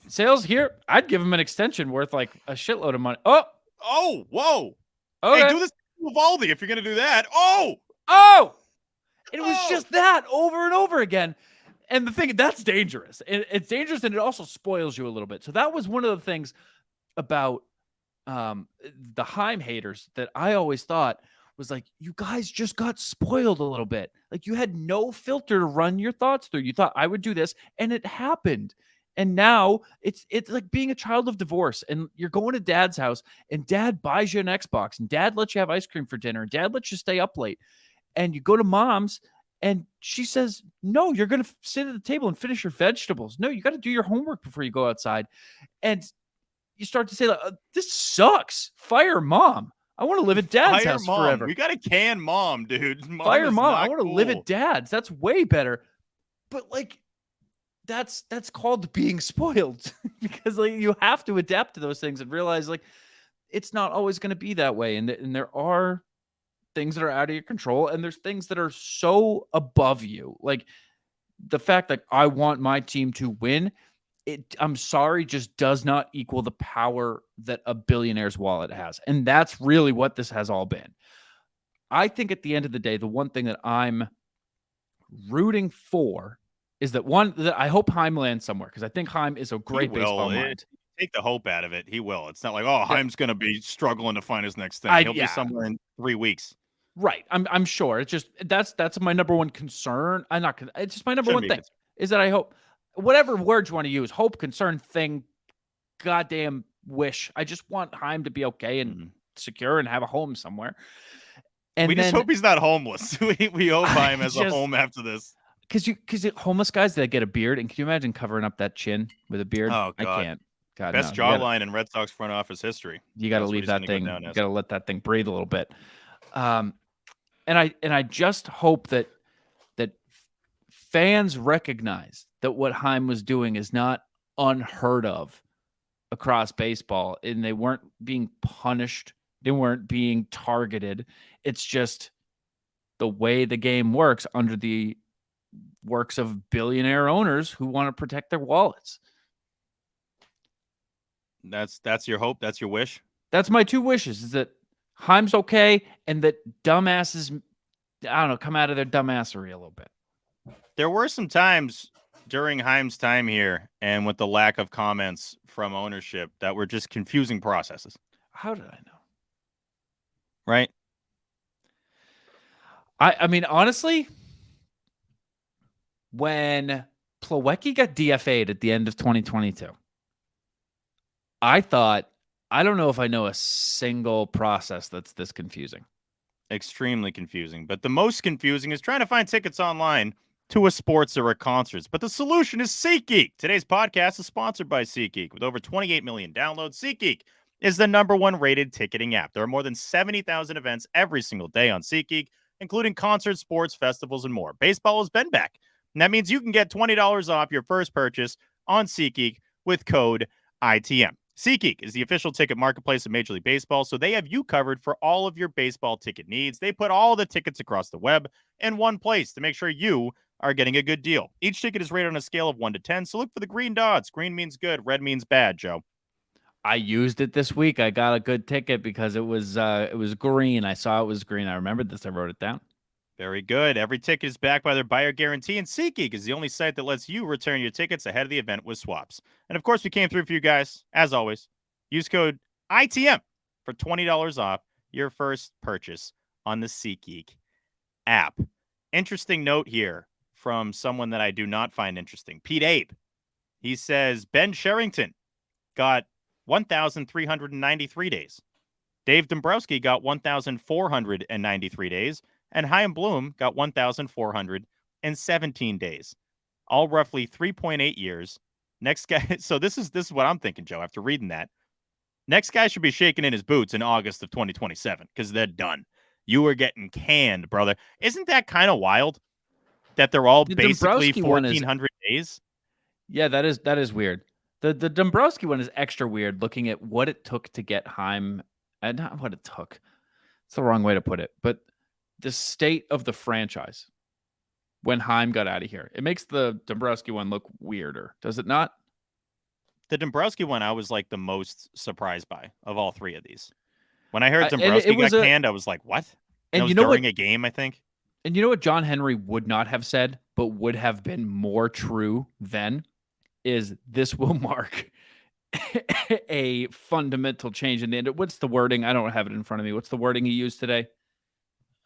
Sale's here. I'd give him an extension worth like a shitload of money. Whoa. Okay. Hey, do this to Evaldi if you're gonna do that. It was just that over and over again. And the thing that's dangerous. It's dangerous, and it also spoils you a little bit. So that was one of the things about the Heim haters that I always thought was like, you guys just got spoiled a little bit. Like, you had no filter to run your thoughts through. You thought I would do this, and it happened. And now it's like being a child of divorce, and you're going to dad's house, and dad buys you an Xbox, and dad lets you have ice cream for dinner, and dad lets you stay up late. And you go to mom's, and she says, no, you're going to sit at the table and finish your vegetables. No, you got to do your homework before you go outside. And you start to say, like, this sucks. Fire mom. I want to live at dad's Fire house mom. forever. We got to can mom, dude. Mom Fire is mom. not I want to cool. live at dad's. That's way better. But like, that's called being spoiled because like you have to adapt to those things and realize like it's not always going to be that way. And there are things that are out of your control, and there's things that are so above you. Like the fact that I want my team to win, I'm sorry, just does not equal the power that a billionaire's wallet has. And that's really what this has all been. I think at the end of the day, the one thing that I'm rooting for is that I hope Heim lands somewhere, because I think Heim is a great baseball mind. Take the hope out of it. He will. It's not like, oh, Heim's going to be struggling to find his next thing. He'll be somewhere in 3 weeks. Right. I'm sure. It's just that's my number one concern. It's just my number one thing is that I hope, whatever words you want to use, hope, concern, thing, goddamn wish. I just want Heim to be okay and secure and have a home somewhere. And we just hope he's not homeless. we hope Heim has a home after this. Because homeless guys that get a beard, and can you imagine covering up that chin with a beard? Oh, God. I can't. God, best jawline in Red Sox front office history. You got to leave that thing. You got to let that thing breathe a little bit. And I just hope that fans recognize that what Heim was doing is not unheard of across baseball, and they weren't being punished. They weren't being targeted. It's just the way the game works under the works of billionaire owners who want to protect their wallets. That's your hope. That's your wish. That's my two wishes, is that Heim's okay and that dumbasses, I don't know, come out of their dumbassery a little bit. There were some times during Heim's time here and with the lack of comments from ownership that were just confusing processes. How did I know? Right? I mean, honestly, when Plawecki got DFA'd at the end of 2022, I thought, I don't know if I know a single process that's this confusing. Extremely confusing. But the most confusing is trying to find tickets online to a sports or a concerts. But the solution is SeatGeek. Today's podcast is sponsored by SeatGeek. With over 28 million downloads, SeatGeek is the #1 rated ticketing app. There are more than 70,000 events every single day on SeatGeek, including concerts, sports, festivals, and more. Baseball has been back, and that means you can get $20 off your first purchase on SeatGeek with code ITM. SeatGeek is the official ticket marketplace of Major League Baseball, so they have you covered for all of your baseball ticket needs. They put all the tickets across the web in one place to make sure you are getting a good deal. Each ticket is rated on a scale of 1 to 10, so look for the green dots. Green means good, red means bad, Joe. I used it this week. I got a good ticket because it was green. I saw it was green. I remembered this. I wrote it down. Very good. Every ticket is backed by their buyer guarantee, and SeatGeek is the only site that lets you return your tickets ahead of the event with swaps. And of course, we came through for you guys, as always. Use code ITM for $20 off your first purchase on the SeatGeek app. Interesting note here from someone that I do not find interesting. Pete Abe. He says Ben Sherrington got 1,393 days. Dave Dombrowski got 1,493 days. And Chaim Bloom got 1,417 days, all roughly 3.8 years. Next guy, so this is what I'm thinking, Joe, after reading that. Next guy should be shaking in his boots in August of 2027 because they're done. You are getting canned, brother. Isn't that kind of wild that they're all basically 1,400 days? Yeah, that is weird. The Dombrowski one is extra weird, looking at what it took to get Chaim, and not what it took. It's the wrong way to put it, but the state of the franchise when Chaim got out of here. It makes the Dombrowski one look weirder, does it not? The Dombrowski one I was like the most surprised by of all three of these. When I heard Dombrowski got canned, I was like, what? And it was during a game, I think. And you know what John Henry would not have said, but would have been more true then, is this will mark a fundamental change in the end. What's the wording? I don't have it in front of me. What's the wording he used today?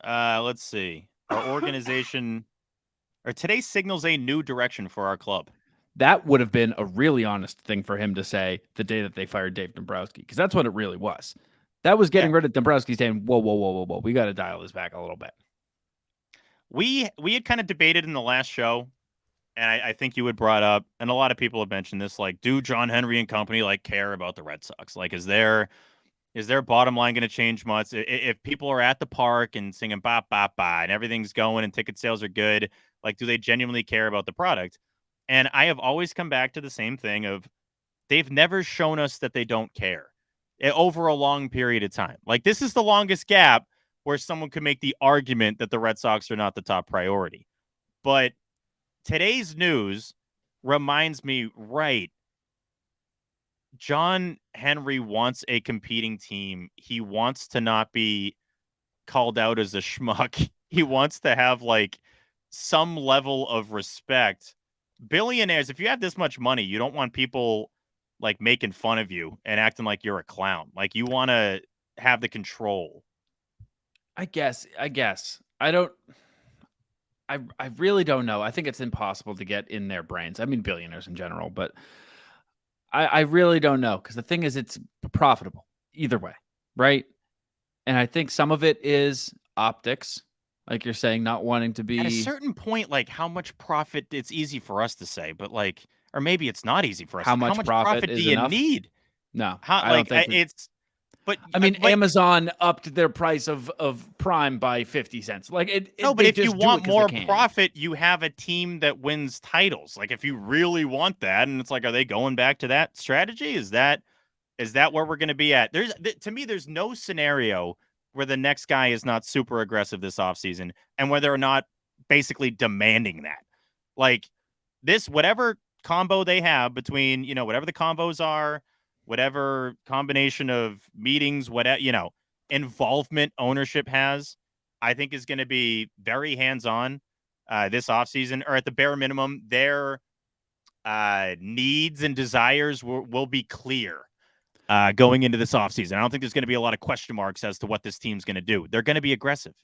Let's see. Our organization, or today signals a new direction for our club. That would have been a really honest thing for him to say the day that they fired Dave Dombrowski, because that's what it really was. That was getting Yeah. rid of Dombrowski saying, whoa, whoa, whoa, whoa, whoa. We got to dial this back a little bit. We had kind of debated in the last show, and I think you had brought up, and a lot of people have mentioned this, like, do John Henry and company like care about the Red Sox? Like, is their bottom line going to change much? If people are at the park and singing "ba ba ba" and everything's going and ticket sales are good, like, do they genuinely care about the product? And I have always come back to the same thing of they've never shown us that they don't care over a long period of time. Like, this is the longest gap where someone could make the argument that the Red Sox are not the top priority. But today's news reminds me, right, John Henry wants a competing team. He wants to not be called out as a schmuck. He wants to have like some level of respect. Billionaires, if you have this much money, you don't want people like making fun of you and acting like you're a clown. Like, you want to have the control. I guess. I really don't know. I think it's impossible to get in their brains. I mean, billionaires in general, but I really don't know, because the thing is, it's profitable either way, right? And I think some of it is optics, like you're saying, not wanting to At a be certain point, like, how much profit, it's easy for us to say, but like, or maybe it's not easy for us. how How much much profit profit do is you enough. need? No, How, I don't like, think that. it's, but, I mean, but Amazon upped their price of Prime by 50 cents. Like no, but they if you just do it want because they more can. profit, you have a team that wins titles. Like, if you really want that, and it's like, are they going back to that strategy? Is that where we're going to be at? To me, there's no scenario where the next guy is not super aggressive this offseason and where they're not basically demanding that. Like, this, whatever combo they have between, whatever the combos are, whatever combination of meetings, whatever, involvement ownership has, I think is going to be very hands-on this offseason, or at the bare minimum, their needs and desires will be clear going into this offseason. I don't think there's going to be a lot of question marks as to what this team's going to do. They're going to be aggressive.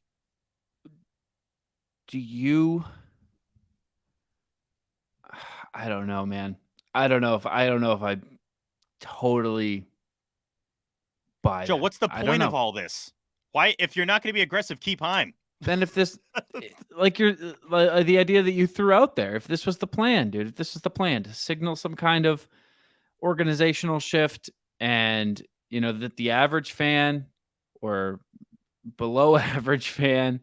Do you? I don't know, man. I don't know if I totally buy Joe, that. what's the I don't point of know. all this? Why, if you're not going to be aggressive, keep Heim. Then if this, like the idea that you threw out there, if this was the plan, dude, if this was the plan to signal some kind of organizational shift, and that the average fan or below average fan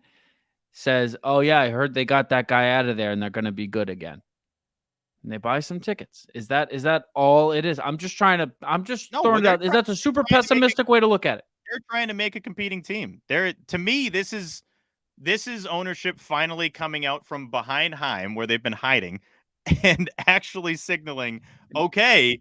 says, "Oh yeah, I heard they got that guy out of there and they're going to be good again." And they buy some tickets. Is that all it is? I'm just No, throwing it they're out. Is that a super trying to make pessimistic way to look at it? they're trying to make a competing team. To me, this is ownership finally coming out from behind Heim, where they've been hiding, and actually signaling, okay,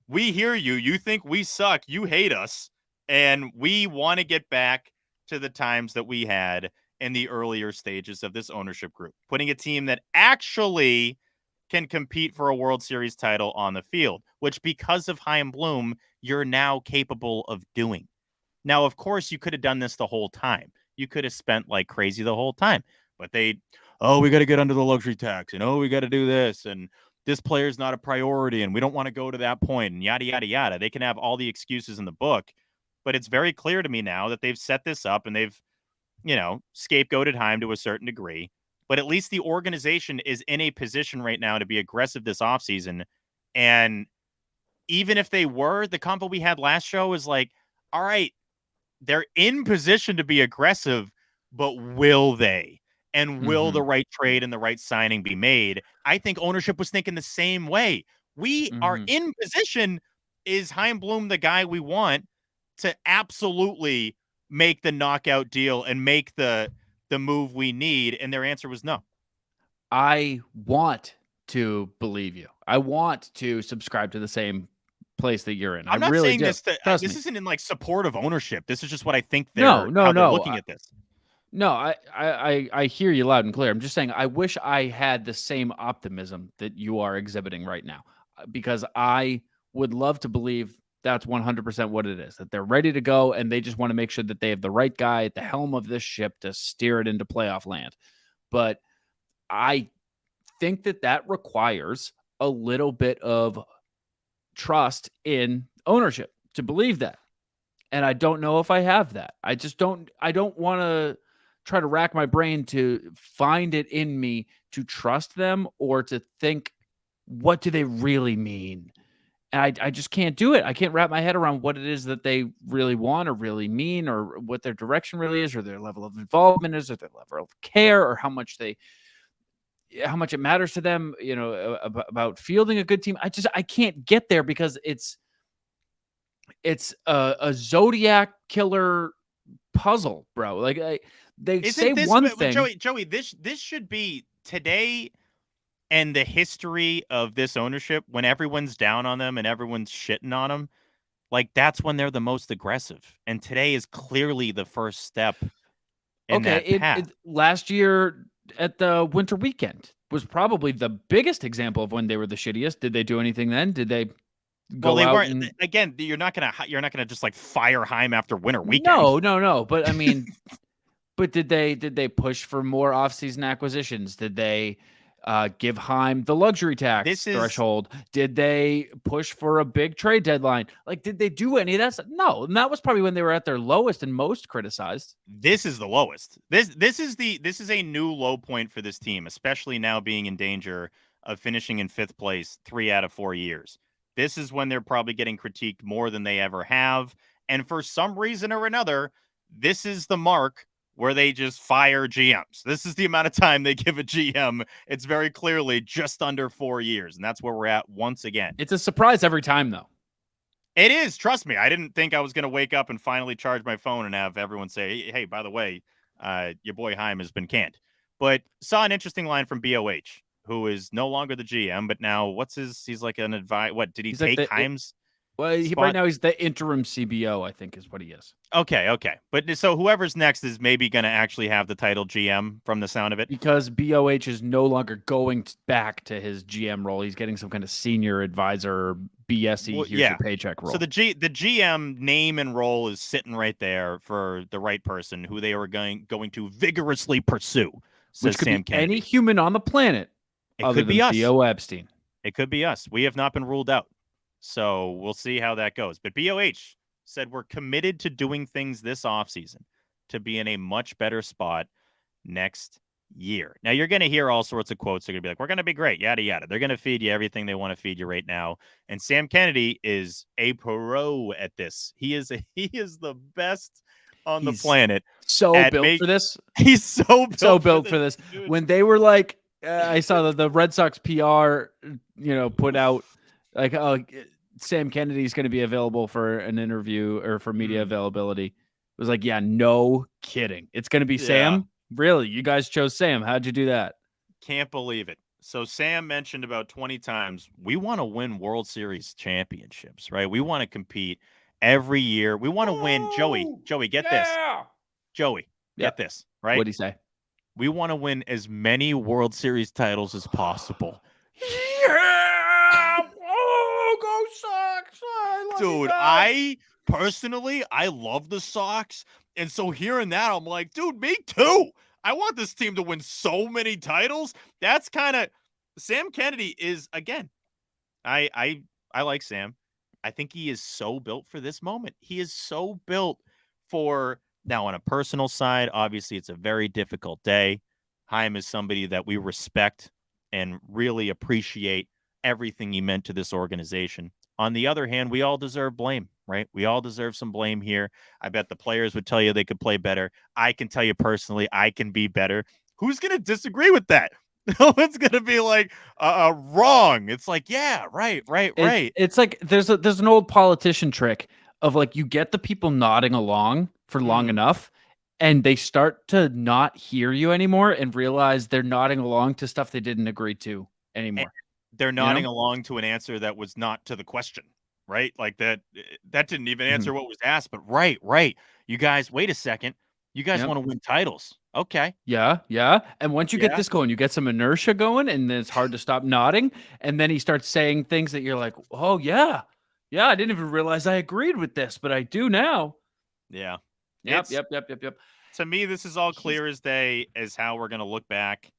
we hear you. You think we suck. You hate us. And we want to get back to the times that we had in the earlier stages of this ownership group, putting a team that actually can compete for a World Series title on the field, which, because of Chaim Bloom, you're now capable of doing. Now, of course, you could have done this the whole time. You could have spent like crazy the whole time, but we got to get under the luxury tax, and we got to do this, and this player's not a priority, and we don't want to go to that point, and yada, yada, yada. They can have all the excuses in the book, but it's very clear to me now that they've set this up and they've, scapegoated Heim to a certain degree. But at least the organization is in a position right now to be aggressive this offseason. And even if they were, the combo we had last show is like, all right, they're in position to be aggressive, but will they? And will Mm-hmm. the right trade and the right signing be made? I think ownership was thinking the same way. We are Mm-hmm. in position. Is Chaim Bloom the guy we want to absolutely make the knockout deal and make the move we need? And their answer was no. I want to believe you. I want to subscribe to the same place that you're in. I I'm not really saying do. this to Trust this me. isn't in like support of ownership. This is just what I think No, no, how they're no. looking at this. No, I hear you loud and clear. I'm just saying I wish I had the same optimism that you are exhibiting right now, because I would love to believe that's 100% what it is, that they're ready to go and they just want to make sure that they have the right guy at the helm of this ship to steer it into playoff land. But I think that that requires a little bit of trust in ownership to believe that. And I don't know if I have that. I don't want to try to rack my brain to find it in me to trust them or to think, what do they really mean? And I just can't do it. I can't wrap my head around what it is that they really want or really mean, or what their direction really is, or their level of involvement is, or their level of care, or how much it matters to them, about fielding a good team. I can't get there because it's a Zodiac killer puzzle, bro. Like, they say Isn't this one thing. Joey? This should be today and the history of this ownership when everyone's down on them and everyone's shitting on them. Like that's when they're the most aggressive, and today is clearly the first step in Okay, that path. last year at the winter weekend was probably the biggest example of when they were the shittiest. Did they do anything then? Did they Well, go they out weren't. and Again, you're not gonna just like fire Heim after winter weekend. no, no, no. But I mean, but did they push for more offseason acquisitions? Did they give Heim the luxury tax This is threshold? Did they push for a big trade deadline? Like, did they do any of that stuff? No, and that was probably when they were at their lowest and most criticized. this is the lowest. This is a new low point for this team, especially now being in danger of finishing in fifth place 3 out of 4 years. This is when they're probably getting critiqued more than they ever have, and for some reason or another, this is the mark where they just fire GMs. This is the amount of time they give a GM. It's very clearly just under 4 years, and that's where we're at once again. It's a surprise every time, though. It is. Trust me. I didn't think I was going to wake up and finally charge my phone and have everyone say, hey, by the way, your boy Heim has been canned. But saw an interesting line from BOH, who is no longer the GM, but now he's like an advice. What did he He's like take Heim's right spot? now he's the interim CBO, I think is what he is. Okay. But so whoever's next is maybe going to actually have the title GM from the sound of it. Because BOH is no longer going back to his GM role. He's getting some kind of senior advisor, BSE, Well, here's yeah. your paycheck role. So the GM name and role is sitting right there for the right person who they are going to vigorously pursue, Which says could Sam be any Kennedy. human on the planet It other could be than us. Theo Epstein. It could be us. We have not been ruled out. So we'll see how that goes. But BOH said we're committed to doing things this offseason to be in a much better spot next year. Now, you're going to hear all sorts of quotes. They're going to be like, we're going to be great, yada, yada. They're going to feed you everything they want to feed you right now. And Sam Kennedy is a pro at this. He is the best on the He's planet so at built for this. He's so So built for built this, for this. dude. When they were like, I saw the Red Sox PR, put out like, oh, Sam Kennedy's going to be available for an interview or for media availability. It was like, yeah, no kidding. It's going to be Yeah. Sam. Really? You guys chose Sam. How'd you do that? Can't believe it. So Sam mentioned about 20 times, we want to win World Series championships, right? We want to compete every year. We want to win. Joey, get this. Joey, get Yep. this, right? What'd he say? We want to win as many World Series titles as possible. Yeah! Oh, go Sox! Dude, I personally, I love the Sox. And so hearing that, I'm like, dude, me too. I want this team to win so many titles. That's kind of Sam Kennedy is again. I like Sam. I think he is so built for this moment. He is so built for now on a personal side. Obviously, it's a very difficult day. Heim is somebody that we respect and really appreciate everything he meant to this organization. On the other hand, we all deserve blame, right? We all deserve some blame here. I bet the players would tell you they could play better. I can tell you personally, I can be better. Who's going to disagree with that? No one's going to be like, wrong. It's like, yeah, right. It's like there's an old politician trick of like you get the people nodding along for long enough and they start to not hear you anymore and realize they're nodding along to stuff they didn't agree to anymore. They're nodding along to an answer that was not to the question, right? Like that didn't even answer what was asked, but right. You guys, wait a second. You guys Yep. want to win titles. Okay. Yeah, yeah. And once you get Yeah. this going, you get some inertia going, and then it's hard to stop nodding. And then he starts saying things that you're like, oh, yeah. Yeah, I didn't even realize I agreed with this, but I do now. Yeah. Yep, It's yep, yep, yep, yep. to me, this is all He's clear as day as how we're going to look back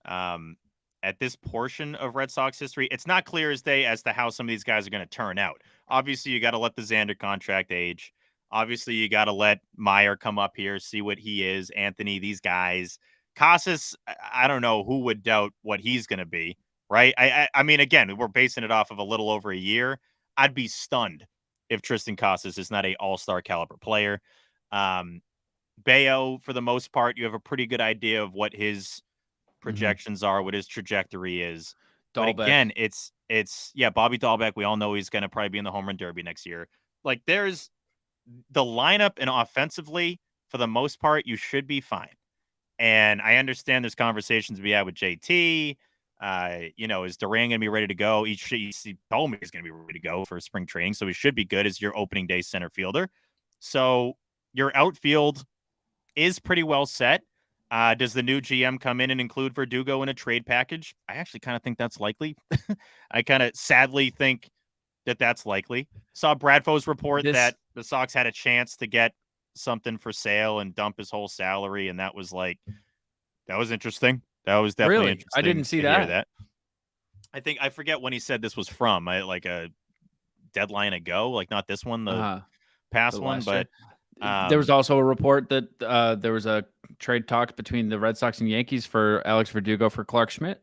um, at this portion of Red Sox history. It's not clear as day as to how some of these guys are going to turn out. Obviously, you got to let the Xander contract age. Obviously, you got to let Meyer come up here, see what he is. Anthony, these guys. Casas, I don't know who would doubt what he's going to be, right? I mean, again, we're basing it off of a little over a year. I'd be stunned if Tristan Casas is not a all-star caliber player. Um, Bayo, for the most part, you have a pretty good idea of what his Mhm. projections are, what his trajectory is. But Dahlbeck. again, it's yeah, Bobby Dahlbeck. We all know he's going to probably be in the home run derby next year. Like there's the lineup and offensively, for the most part, you should be fine. And I understand there's conversations we had with JT. Is Duran going to be ready to go? He told me he's going to be ready to go for spring training, so he should be good as your opening day center fielder. So your outfield is pretty well set. Does the new GM come in and include Verdugo in a trade package? I actually kind of think that's likely. I kind of sadly think that that's likely. Saw Bradfo's report This that the Sox had a chance to get something for sale and dump his whole salary, and that was that was interesting. That was definitely really, I didn't interesting see to hear that. that. I forget when he said this was from. Like a deadline ago, like not this one, the Uh-huh. The past one, last year. but There was um, also a report that there was a trade talk between the Red Sox and Yankees for Alex Verdugo for Clark Schmidt.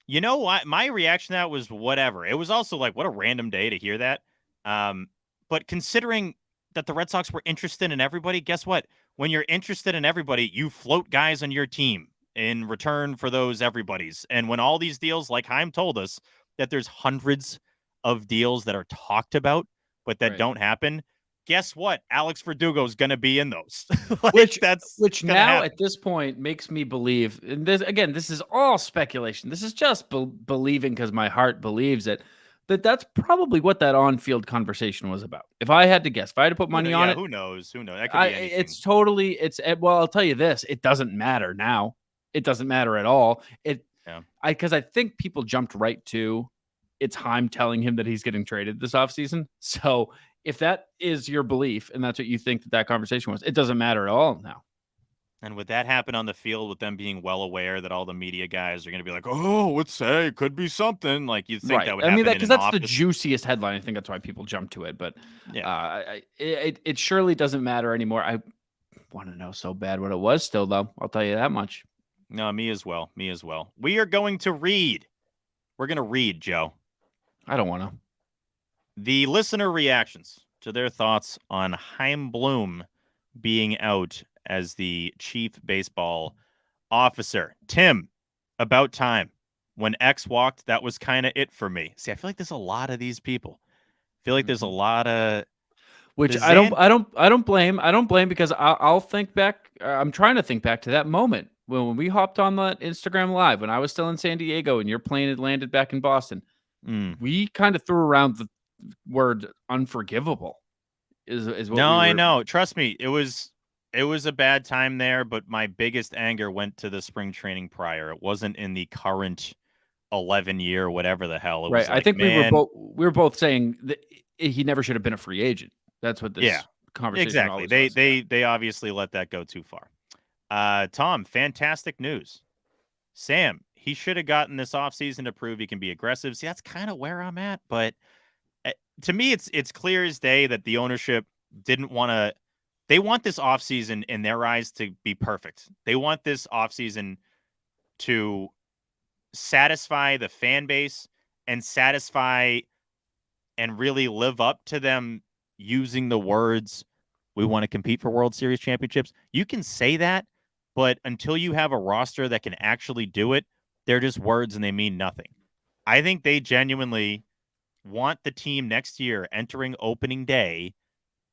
you know what? My reaction to that was whatever. It was also like, what a random day to hear that. Um, but considering that the Red Sox were interested in everybody, guess what? When you're interested in everybody, you float guys on your team in return for those everybody's. And when all these deals, like Heim told us, that there's hundreds of deals that are talked about, but that Right. don't happen. Guess what? Alex Verdugo is going to be in those. Like Which that's which going to now at happen. this point makes me believe, and this again, this is all speculation. This is just believing because my heart believes it. That's probably what that on-field conversation was about. If I had to guess, if I had to put Who know? money on Yeah, it, who knows? Who knows? That could be anything. it's totally well. I'll tell you this: it doesn't matter now. It doesn't matter at all. Yeah. Because I think people jumped right to it's Heim telling him that he's getting traded this offseason. So if that is your belief and that's what you think that conversation was, it doesn't matter at all now. And would that happen on the field with them being well aware that all the media guys are going to be like, "Oh, let's say it could be something." Like you think Right. that would I mean happen that in because an that's the office? juiciest headline. I think that's why people jump to it. But Yeah. it surely doesn't matter anymore. I want to know so bad what it was still, though. I'll tell you that much. No, me as well. Me as well. We are going to read. We're going to read, Joe, I don't want to. the listener reactions to their thoughts on Chaim Bloom being out as the chief baseball officer. Tim, about time. When X walked, that was kind of it for me. See, I feel like there's a lot of these people. I feel like there's a Mhm. lot of Which the Zan. I don't blame. I don't blame because I'll think back. I'm trying to think back to that moment when we hopped on that Instagram live when I was still in San Diego and your plane had landed back in Boston. Mm. We kind of threw around the word unforgivable. Is what No, we I were. know. Trust me, it was a bad time there, but my biggest anger went to the spring training prior. It wasn't in the current 11-year whatever the hell. It Right. was I like, think man, we were both saying that he never should have been a free agent. That's what yeah, this conversation exactly. always They was. Yeah. they they obviously let that go too far. Tom, fantastic news. Sam, he should have gotten this offseason to prove he can be aggressive. See, that's kind of where I'm at, but uh, to me it's clear as day that the ownership didn't want to. They want this offseason in their eyes to be perfect. They want this offseason to satisfy the fan base and satisfy and really live up to them using the words, we want to compete for World Series championships. You can say that, but until you have a roster that can actually do it, they're just words and they mean nothing. I think they genuinely want the team next year entering opening day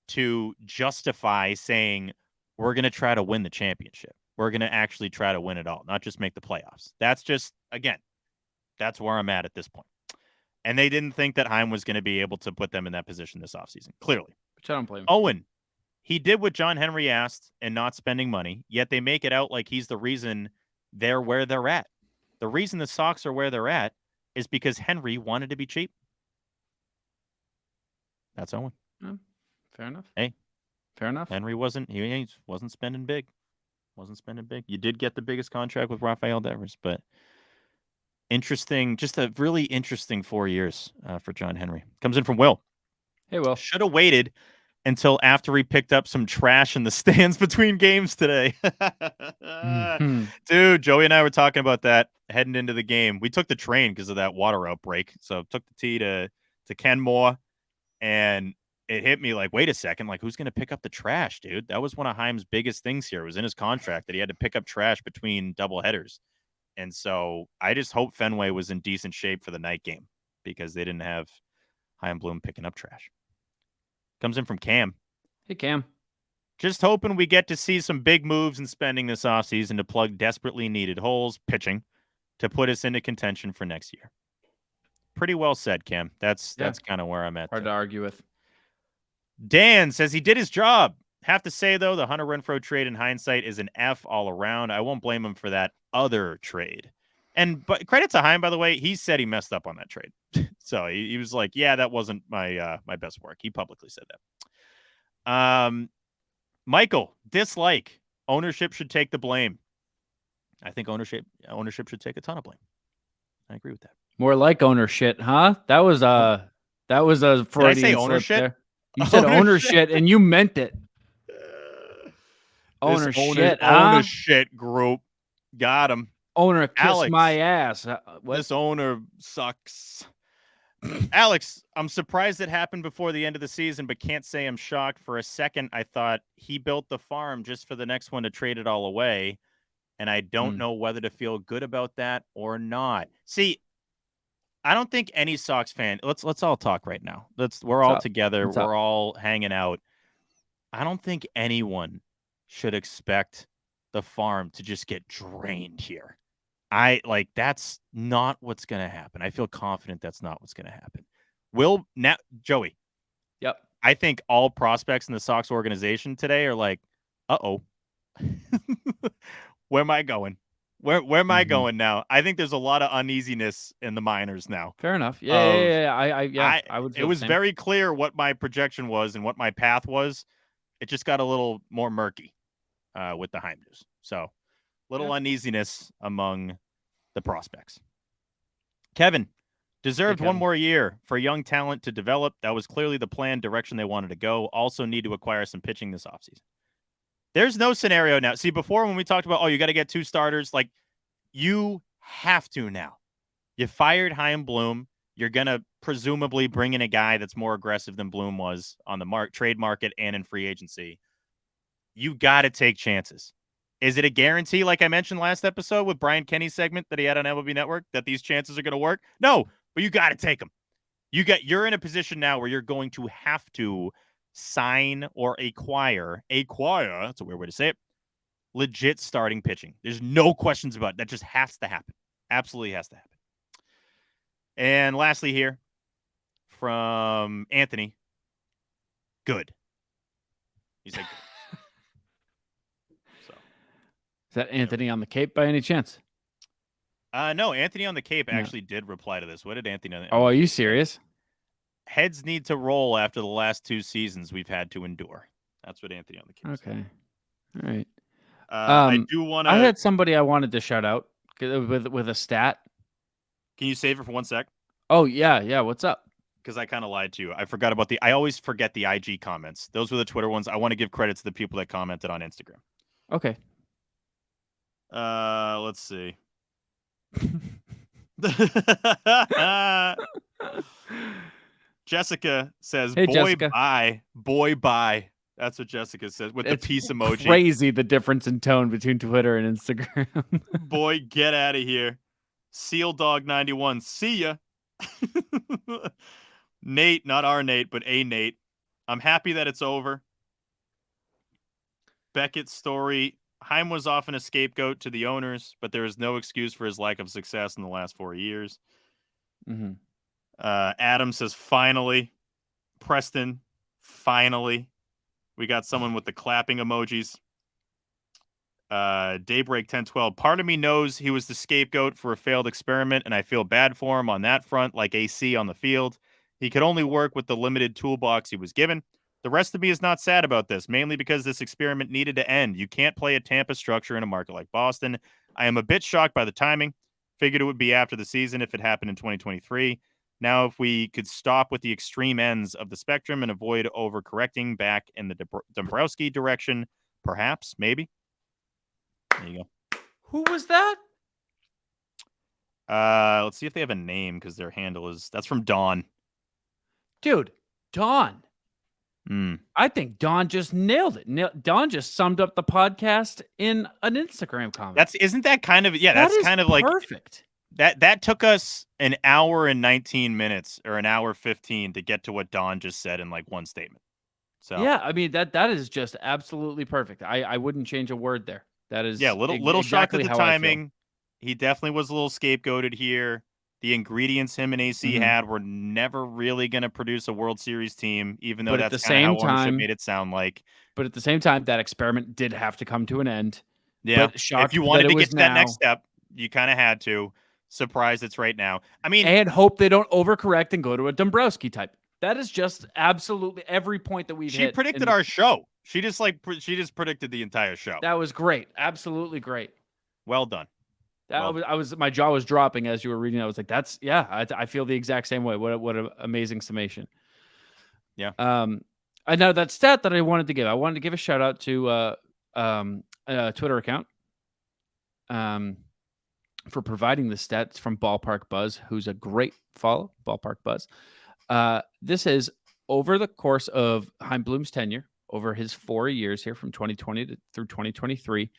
to justify saying, we're going to try to win the championship. We're going to actually try to win it all, not just make the playoffs. That's just, again, that's where I'm at this point. And they didn't think that Heim was going to be able to put them in that position this offseason, clearly. Which I don't blame. Owen, he did what John Henry asked and not spending money, yet they make it out like he's the reason they're where they're at. The reason the Sox are where they're at is because Henry wanted to be cheap. That's Owen. Fair enough. Hey, fair enough. Henry wasn't spending big. Wasn't spending big. You did get the biggest contract with Rafael Devers, but interesting, just a really interesting 4 years for John Henry. Comes in from Will. Hey, Will. Should have waited until after he picked up some trash in the stands between games today. Dude, Joey and I were talking about that heading into the game. We took the train because of that water outbreak. So took the T to Kenmore, and it hit me like, wait a second, like who's going to pick up the trash, dude? That was one of Chaim's biggest things here. It was in his contract that he had to pick up trash between doubleheaders. And so I just hope Fenway was in decent shape for the night game because they didn't have Chaim Bloom picking up trash. Comes in from Cam. Hey, Cam. Just hoping we get to see some big moves and spending this offseason to plug desperately needed holes, pitching, to put us into contention for next year. Pretty well said, Cam. That's kind of where I'm at. Hard to argue with. Dan says he did his job. Have to say, though, the Hunter Renfroe trade in hindsight is an F all around. I won't blame him for that other trade. But credit to Chaim, by the way, he said he messed up on that trade. So he was like, yeah, that wasn't my best work. He publicly said that. Michael, dislike. Ownership should take the blame. I think ownership should take a ton of blame. I agree with that. More like ownership, huh? That was a Freudian Did I say slip ownership? there. You said ownership and you meant it. Ownership, ownership group. Got him. Owner kiss Alex, my ass. This owner sucks. Alex, I'm surprised it happened before the end of the season, but can't say I'm shocked. For a second, I thought he built the farm just for the next one to trade it all away, and I don't know whether to feel good about that or not. See, I don't think any Sox fan. Let's all talk right now. We're all together. We're all hanging out. I don't think anyone should expect the farm to just get drained here. That's not what's going to happen. I feel confident that's not what's going to happen. Joey. Yep. I think all prospects in the Sox organization today are like, uh-oh. Where am I going? Where am I going now? I think there's a lot of uneasiness in the minors now. Fair enough. Yeah. I would. It was very clear what my projection was and what my path was. It just got a little more murky with the Chaim news. So, little uneasiness among the prospects. Kevin deserved one more year for young talent to develop. That was clearly the planned direction they wanted to go. Also need to acquire some pitching this offseason. There's no scenario now. See, before when we talked about, you got to get 2 starters, like you have to now. You fired Chaim Bloom. You're going to presumably bring in a guy that's more aggressive than Bloom was on the trade market and in free agency. You got to take chances. Is it a guarantee, like I mentioned last episode with Brian Kenny's segment that he had on MLB Network, that these chances are going to work? No, but you got to take them. You're in a position now where you're going to have to sign or acquire, that's a weird way to say it, legit starting pitching. There's no questions about it. That just has to happen. Absolutely has to happen. And lastly here, from Anthony, good. He said good. So, is that Anthony on the Cape by any chance? No, Anthony on the Cape actually did reply to this. What did Anthony on the are you serious? Heads need to roll after the last 2 seasons we've had to endure. That's what Anthony on the Cape said. Okay. All right. I do want to... I had somebody I wanted to shout out with a stat. Can you save it for 1 sec? Oh, yeah. What's up? Because I kind of lied to you. I forgot about I always forget the IG comments. Those were the Twitter ones. I want to give credit to the people that commented on Instagram. Okay. Let's see. Jessica says, hey, boy, Jessica. bye. Boy, bye. That's what Jessica says with the peace emoji. Crazy the difference in tone between Twitter and Instagram. Boy, get out of here. Seal Dog 91. See ya. Nate, not our Nate, but a Nate. I'm happy that it's over. Beckett's story. Chaim was often a scapegoat to the owners, but there is no excuse for his lack of success in the last 4 years. Mm-hmm. Adam says, finally. Preston, finally. We got someone with the clapping emojis. Daybreak 1012. Part of me knows he was the scapegoat for a failed experiment, and I feel bad for him on that front, like AC on the field. He could only work with the limited toolbox he was given. The rest of me is not sad about this, mainly because this experiment needed to end. You can't play a Tampa structure in a market like Boston. I am a bit shocked by the timing. Figured it would be after the season if it happened in 2023. Now, if we could stop with the extreme ends of the spectrum and avoid overcorrecting back in the Dombrowski direction, perhaps, maybe. There you go. Who was that? Let's see if they have a name because their handle is that's from Dawn. Dude, Dawn. Mm. I think Dawn just nailed it. Dawn just summed up the podcast in an Instagram comment. Isn't that kind of that's kind of like perfect. That took us an hour and 19 minutes or an hour 15 to get to what Dawn just said in like one statement. So yeah, I mean that is just absolutely perfect. I wouldn't change a word there. That is little exactly shocked at the how timing. He definitely was a little scapegoated here. The ingredients him and AC had were never really going to produce a World Series team, even though that's kind of how ownership made it sound like. But at the same time, that experiment did have to come to an end. Yeah, but shocked if you wanted to get to now. that next step, you kind of had to. Surprised it's right now. I mean, and hope they don't overcorrect and go to a Dombrowski type. That is just absolutely every point that we've hit. She predicted our show. She just predicted the entire show. That was great. Absolutely great. Well done. My jaw was dropping as you were reading. I was like, I feel the exact same way. What an amazing summation. Yeah. I know that stat that I wanted to give. I wanted to give a shout out to a Twitter account for providing the stats from Ballpark Buzz, who's a great follow, Ballpark Buzz. This is over the course of Chaim Bloom's tenure, over his 4 years here from 2020 through 2023.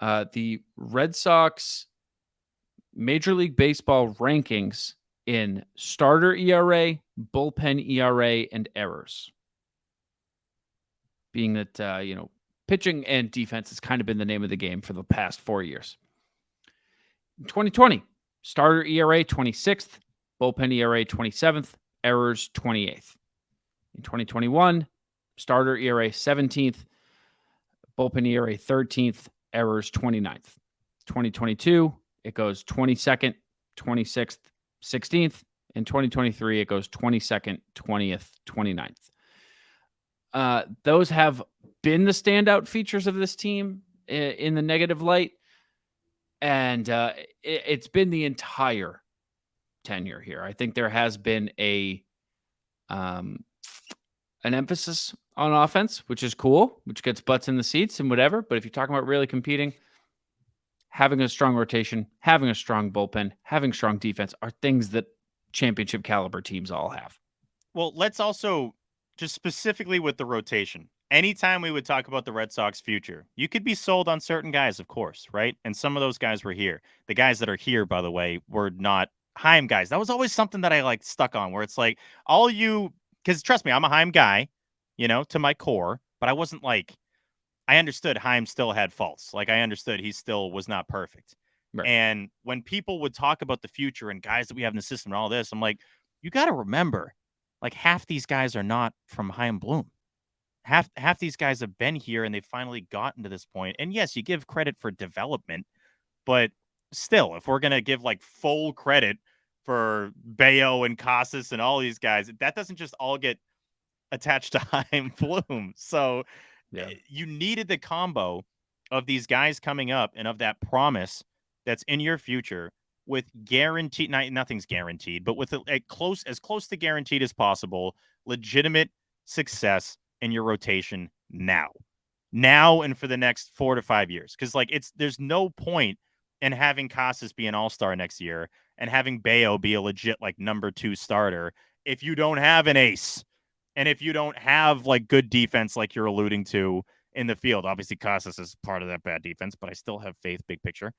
The Red Sox Major League Baseball rankings in starter ERA, bullpen ERA, and errors. Being that, pitching and defense has kind of been the name of the game for the past 4 years. In 2020, starter ERA 26th, bullpen ERA 27th, errors 28th. In 2021, starter ERA 17th, bullpen ERA 13th, errors 29th. 2022, it goes 22nd, 26th, 16th. In 2023, it goes 22nd, 20th, 29th. Those have been the standout features of this team in the negative light. And it's been the entire tenure here. I think there has been an emphasis on offense, which is cool, which gets butts in the seats and whatever. But if you're talking about really competing, having a strong rotation, having a strong bullpen, having strong defense are things that championship caliber teams all have. Well, let's also just specifically with the rotation. Anytime we would talk about the Red Sox future, you could be sold on certain guys, of course, right? And some of those guys were here. The guys that are here, by the way, were not Chaim guys. That was always something that I stuck on, where it's like because trust me, I'm a Chaim guy, to my core, but I wasn't I understood Chaim still had faults. I understood he still was not perfect. Right. And when people would talk about the future and guys that we have in the system and all this, I'm like, you got to remember, half these guys are not from Chaim Bloom. Half these guys have been here and they've finally gotten to this point. And yes, you give credit for development, but still, if we're going to give full credit for Bayo and Casas and all these guys, that doesn't just all get attached to Chaim Bloom. So you needed the combo of these guys coming up and of that promise that's in your future with guaranteed, nothing's guaranteed, but with as close to guaranteed as possible, legitimate success in your rotation now and for the next 4 to 5 years. Because there's no point in having Casas be an all-star next year and having Bayo be a legit number 2 starter if you don't have an ace and if you don't have good defense like you're alluding to in the field. Obviously, Casas is part of that bad defense, but I still have faith, big picture.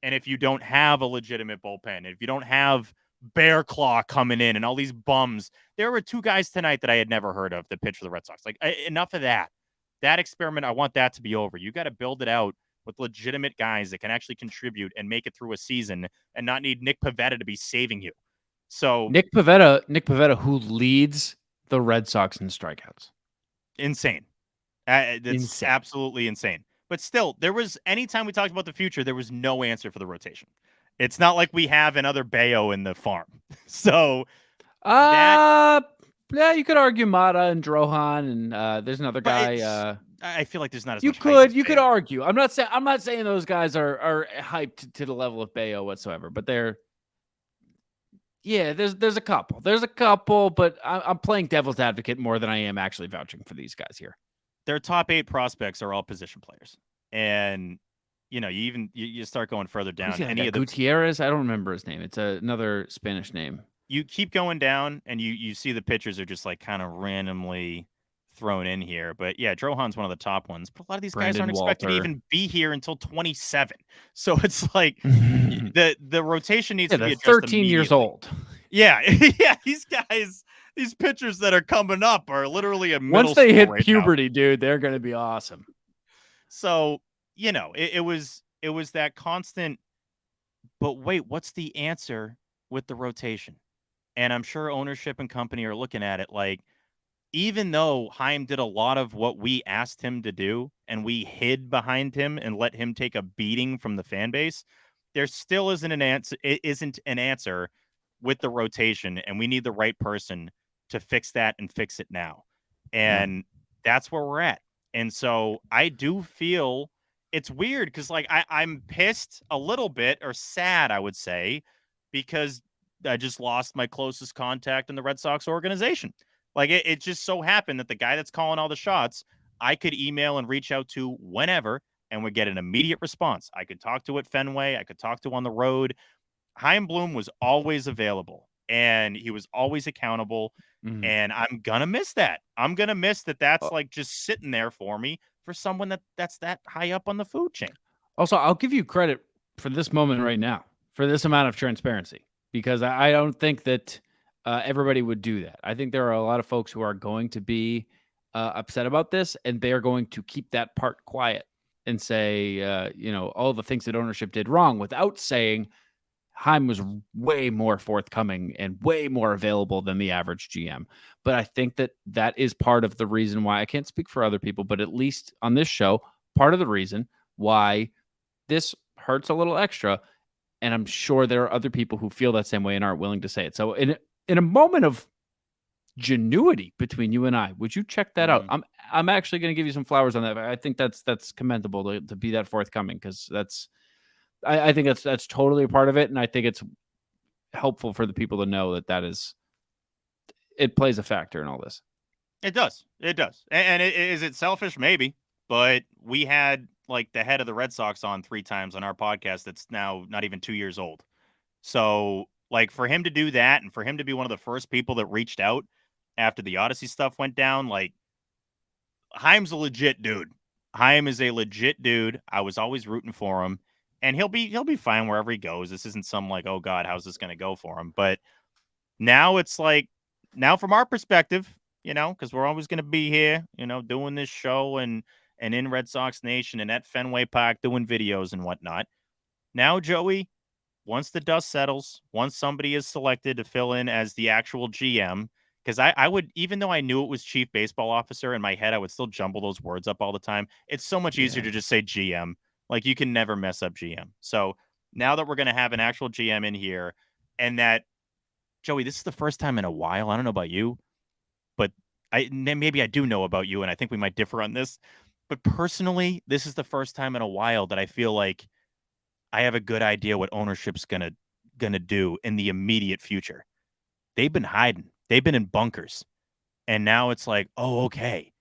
And if you don't have a legitimate bullpen, if you don't have Bear Claw coming in and all these bums, there were 2 guys tonight that I had never heard of that pitched for the Red Sox. Enough of that. That experiment, I want that to be over. You got to build it out with legitimate guys that can actually contribute and make it through a season and not need Nick Pivetta to be saving you. So Nick Pivetta, who leads the Red Sox in strikeouts. Insane. That's Insane. absolutely insane. But still, anytime we talked about the future, there was no answer for the rotation. It's not like we have another Bayo in the farm. So that, Uh, yeah, you could argue Mata and Drohan, and there's another but guy. I feel like there's not as You much hype as could Bayo. argue. I'm not saying those guys are hyped to the level of Bayo whatsoever, but there's a couple. There's a couple, but I'm playing devil's advocate more than I am actually vouching for these guys here. Their top 8 prospects are all position players. And you start going further Who's down. the other Any guy? of the Gutierrez? I don't remember his name. It's another Spanish name. You keep going down, and you see the pitchers are just like kind of randomly thrown in here. But yeah, Drohan's one of the top ones. But a lot of these guys Brandon aren't expected to Walter. even be here until 27. So it's like the rotation needs Yeah, to be they're addressed 13 years immediately. old. Yeah, yeah, these pitchers that are coming up are literally a Once middle they school hit right now. puberty, dude, they're going to be awesome. So, it was that constant, but wait, what's the answer with the rotation? And I'm sure ownership and company are looking at it like, even though Chaim did a lot of what we asked him to do and we hid behind him and let him take a beating from the fan base, there still isn't an answer. It isn't an answer with the rotation, and we need the right person to fix that and fix it now. Yeah. And that's where we're at. And so I do feel it's weird because like I'm pissed a little bit, or sad, I would say, because I just lost my closest contact in the Red Sox organization. Like it just so happened that the guy that's calling all the shots, I could email and reach out to whenever and would get an immediate response. I could talk to at Fenway, I could talk to on the road. Chaim Bloom was always available and he was always accountable. Mhm. And I'm gonna miss that. I'm gonna miss that. Uh, That's like just sitting there for me for someone that's that high up on the food chain. Also, I'll give you credit for this moment right now, for this amount of transparency, because I don't think that everybody would do that. I think there are a lot of folks who are going to be upset about this, and they are going to keep that part quiet and say, all the things that ownership did wrong without saying Heim was way more forthcoming and way more available than the average GM. But I think that that is part of the reason why I can't speak for other people, but at least on this show, part of the reason why this hurts a little extra. And I'm sure there are other people who feel that same way and aren't willing to say it. So in a moment of genuity between you and I, would you check that out? Mm. I'm actually going to give you some flowers on that. I think that's commendable to be that forthcoming, because I think that's totally a part of it, and I think it's helpful for the people to know that it plays a factor in all this. It does. It does. And is it selfish? Maybe. But we had like the head of the Red Sox on 3 times on our podcast that's now not even 2 years old. So, like, for him to do that and for him to be one of the first people that reached out after the Odyssey stuff went down, like, Chaim's a legit dude. Chaim is a legit dude. I was always rooting for him, and he'll be fine wherever he goes. This isn't some like, oh God, how's this going to go for him? But now it's like, now from our perspective, because we're always going to be here, doing this show and in Red Sox Nation and at Fenway Park doing videos and whatnot. Now, Joey, once the dust settles, once somebody is selected to fill in as the actual GM, because I would, even though I knew it was chief baseball officer, in my head, I would still jumble those words up all the time. It's so much easier Yeah. to just say GM. Like, you can never mess up GM. So now that we're going to have an actual GM in here, and that, Joey, this is the first time in a while. I don't know about you, but maybe I do know about you, and I think we might differ on this. But personally, this is the first time in a while that I feel like I have a good idea what ownership's gonna do in the immediate future. They've been hiding. They've been in bunkers. And now it's like, oh, okay.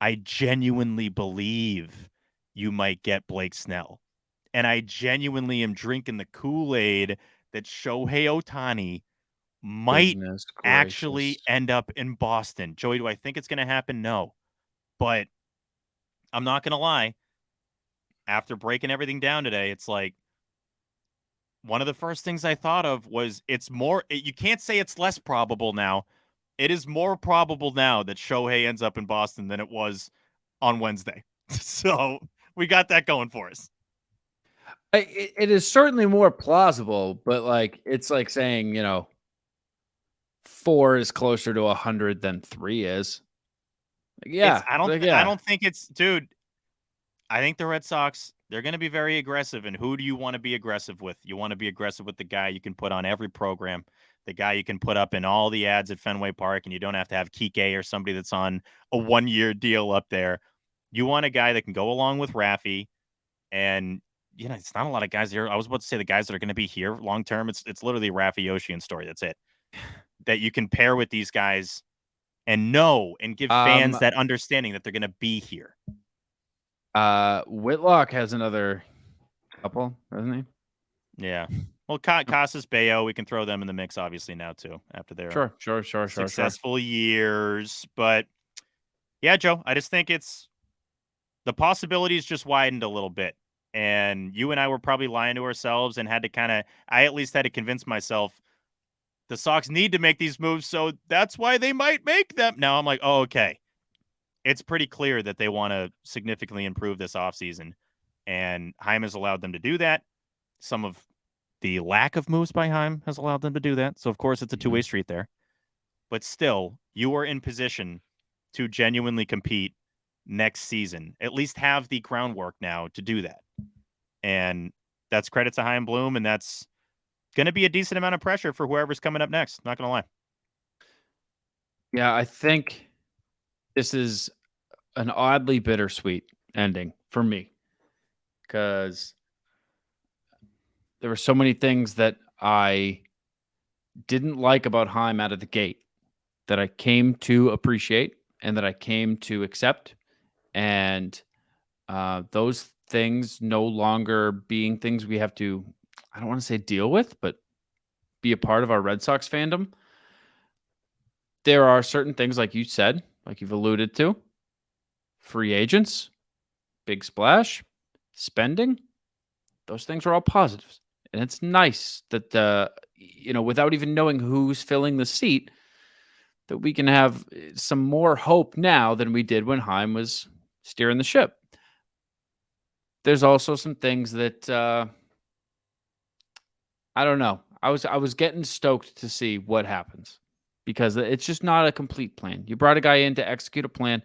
I genuinely believe you might get Blake Snell. And I genuinely am drinking the Kool-Aid that Shohei Ohtani might Goodness actually gracious. end up in Boston. Joey, do I think it's going to happen? No. But I'm not going to lie. After breaking everything down today, it's like, one of the first things I thought of was you can't say it's less probable now. It is more probable now that Shohei ends up in Boston than it was on Wednesday. So we got that going for us. It is certainly more plausible, but it's like saying, 4 is closer to 100 than 3 is. Yeah, I yeah. don't think it's, dude. I think the Red Sox, they're going to be very aggressive. And who do you want to be aggressive with? You want to be aggressive with the guy you can put on every program, the guy you can put up in all the ads at Fenway Park, and you don't have to have Kike or somebody that's on a 1-year deal up there. You want a guy that can go along with Raffy, and it's not a lot of guys here. I was about to say the guys that are going to be here long term. It's literally a Raffy Yoshian story. That's it. That you can pair with these guys and know and give fans Um, that understanding that they're going to be here. Whitlock has another couple, doesn't he? Yeah. Well, Casas, Bayo, we can throw them in the mix, obviously, now, too, after their Sure. successful years. But yeah, Joe, I just think the possibilities just widened a little bit. And you and I were probably lying to ourselves and I at least had to convince myself the Sox need to make these moves. So that's why they might make them. Now I'm like, oh, okay. It's pretty clear that they want to significantly improve this offseason. And Chaim has allowed them to do that. Some of the lack of moves by Chaim has allowed them to do that. So, of course, it's a two-way street there. But still, you are in position to genuinely compete next season. At least have the groundwork now to do that. And that's credit to Chaim Bloom, and that's going to be a decent amount of pressure for whoever's coming up next. Not going to lie. Yeah, I think this is an oddly bittersweet ending for me because there were so many things that I didn't like about Heim out of the gate that I came to appreciate and that I came to accept. And those things no longer being things we have to, I don't want to say deal with, but be a part of our Red Sox fandom. There are certain things, like you said, like you've alluded to, free agents, big splash, spending. Those things are all positives. And it's nice that, without even knowing who's filling the seat, that we can have some more hope now than we did when Heim was steering the ship. There's also some things that I don't know. I was getting stoked to see what happens because it's just not a complete plan. You brought a guy in to execute a plan.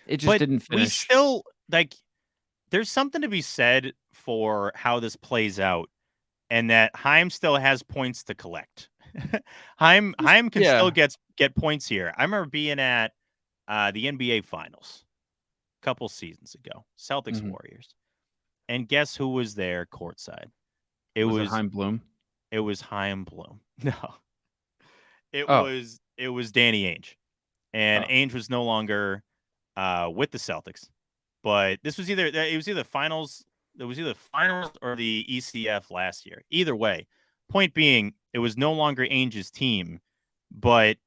It just But didn't we finish. still, there's something to be said for how this plays out, and that Heim still has points to collect. Heim can still Yeah. get points here. I remember being at the NBA Finals a couple seasons ago, Celtics Mhm. Warriors, and guess who was there courtside? It Was it was Heim Bloom? it was Chaim Bloom. No, Oh. it was Danny Ainge, and Oh. Ainge was no longer with the Celtics. But this was either finals. It was either finals or the ECF last year. Either way, point being, it was no longer Ainge's team, but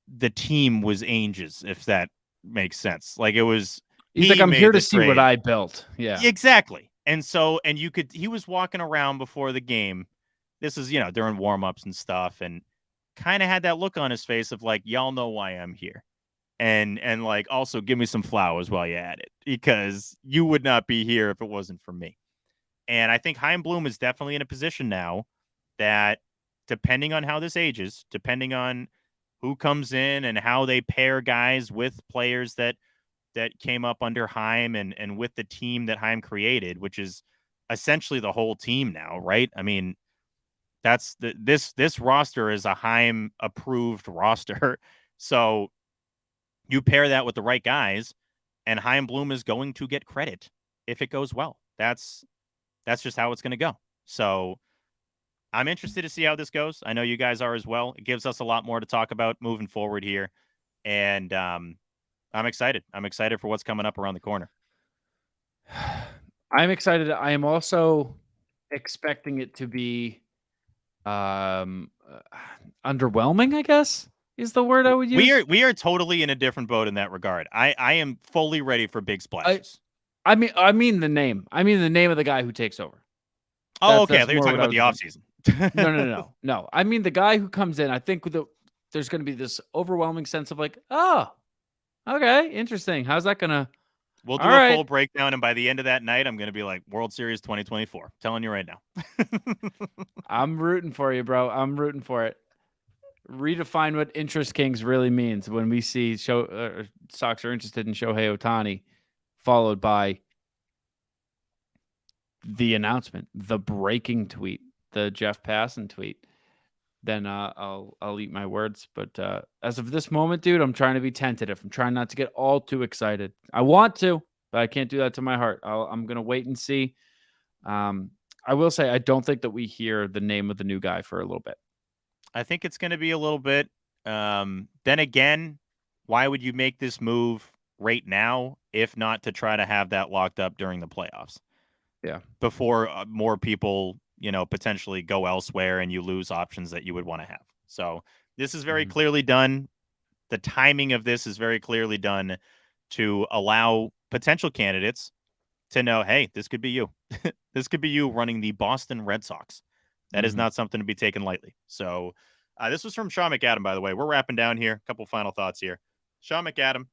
the team was Ainge's. If that makes sense, like it was He's like, he I'm here made to the see what trade I built. Yeah. exactly. And so, and he was walking around before the game. This is during warm-ups and stuff, and kind of had that look on his face of like, y'all know why I'm here. And like also give me some flowers while you're at it because you would not be here if it wasn't for me. And I think Chaim Bloom is definitely in a position now that depending on how this ages, depending on who comes in and how they pair guys with players that came up under Chaim and with the team that Chaim created, which is essentially the whole team now, right? I mean, this roster is a Chaim approved roster. So you pair that with the right guys, and Chaim Bloom is going to get credit if it goes well. That's just how it's going to go. So I'm interested to see how this goes. I know you guys are as well. It gives us a lot more to talk about moving forward here, and I'm excited. I'm excited for what's coming up around the corner. I'm excited. I am also expecting it to be underwhelming, I guess is the word I would use. We are totally in a different boat in that regard. I am fully ready for big I splashes. I mean the name. I mean the name of the guy who takes over. Oh, okay. I That's thought you were more talking what I about was the looking. offseason. No. I mean the guy who comes in. I think there's going to be this overwhelming sense of like, oh, okay, interesting. How's that gonna? We'll All do a right, full breakdown, and by the end of that night, I'm going to be like World Series 2024. Telling you right now. I'm rooting for you, bro. I'm rooting for it. redefine what interest kings really means when we see Sox are interested in Shohei Ohtani, followed by the announcement, the breaking tweet, the Jeff Passan tweet. Then I'll eat my words. But as of this moment, dude, I'm trying to be tentative. I'm trying not to get all too excited. I want to, but I can't do that to my heart. I'm gonna wait and see. I will say I don't think that we hear the name of the new guy for a little bit. I think it's going to be a little bit. Then again, why would you make this move right now if not to try to have that locked up during the playoffs? Yeah. Before more people, potentially go elsewhere and you lose options that you would want to have. So this is very clearly done. The timing of this is very clearly done to allow potential candidates to know, hey, this could be you. This could be you running the Boston Red Sox. That is not something to be taken lightly. So this was from Sean McAdam, by the way. We're wrapping down here. A couple final thoughts here. Sean McAdam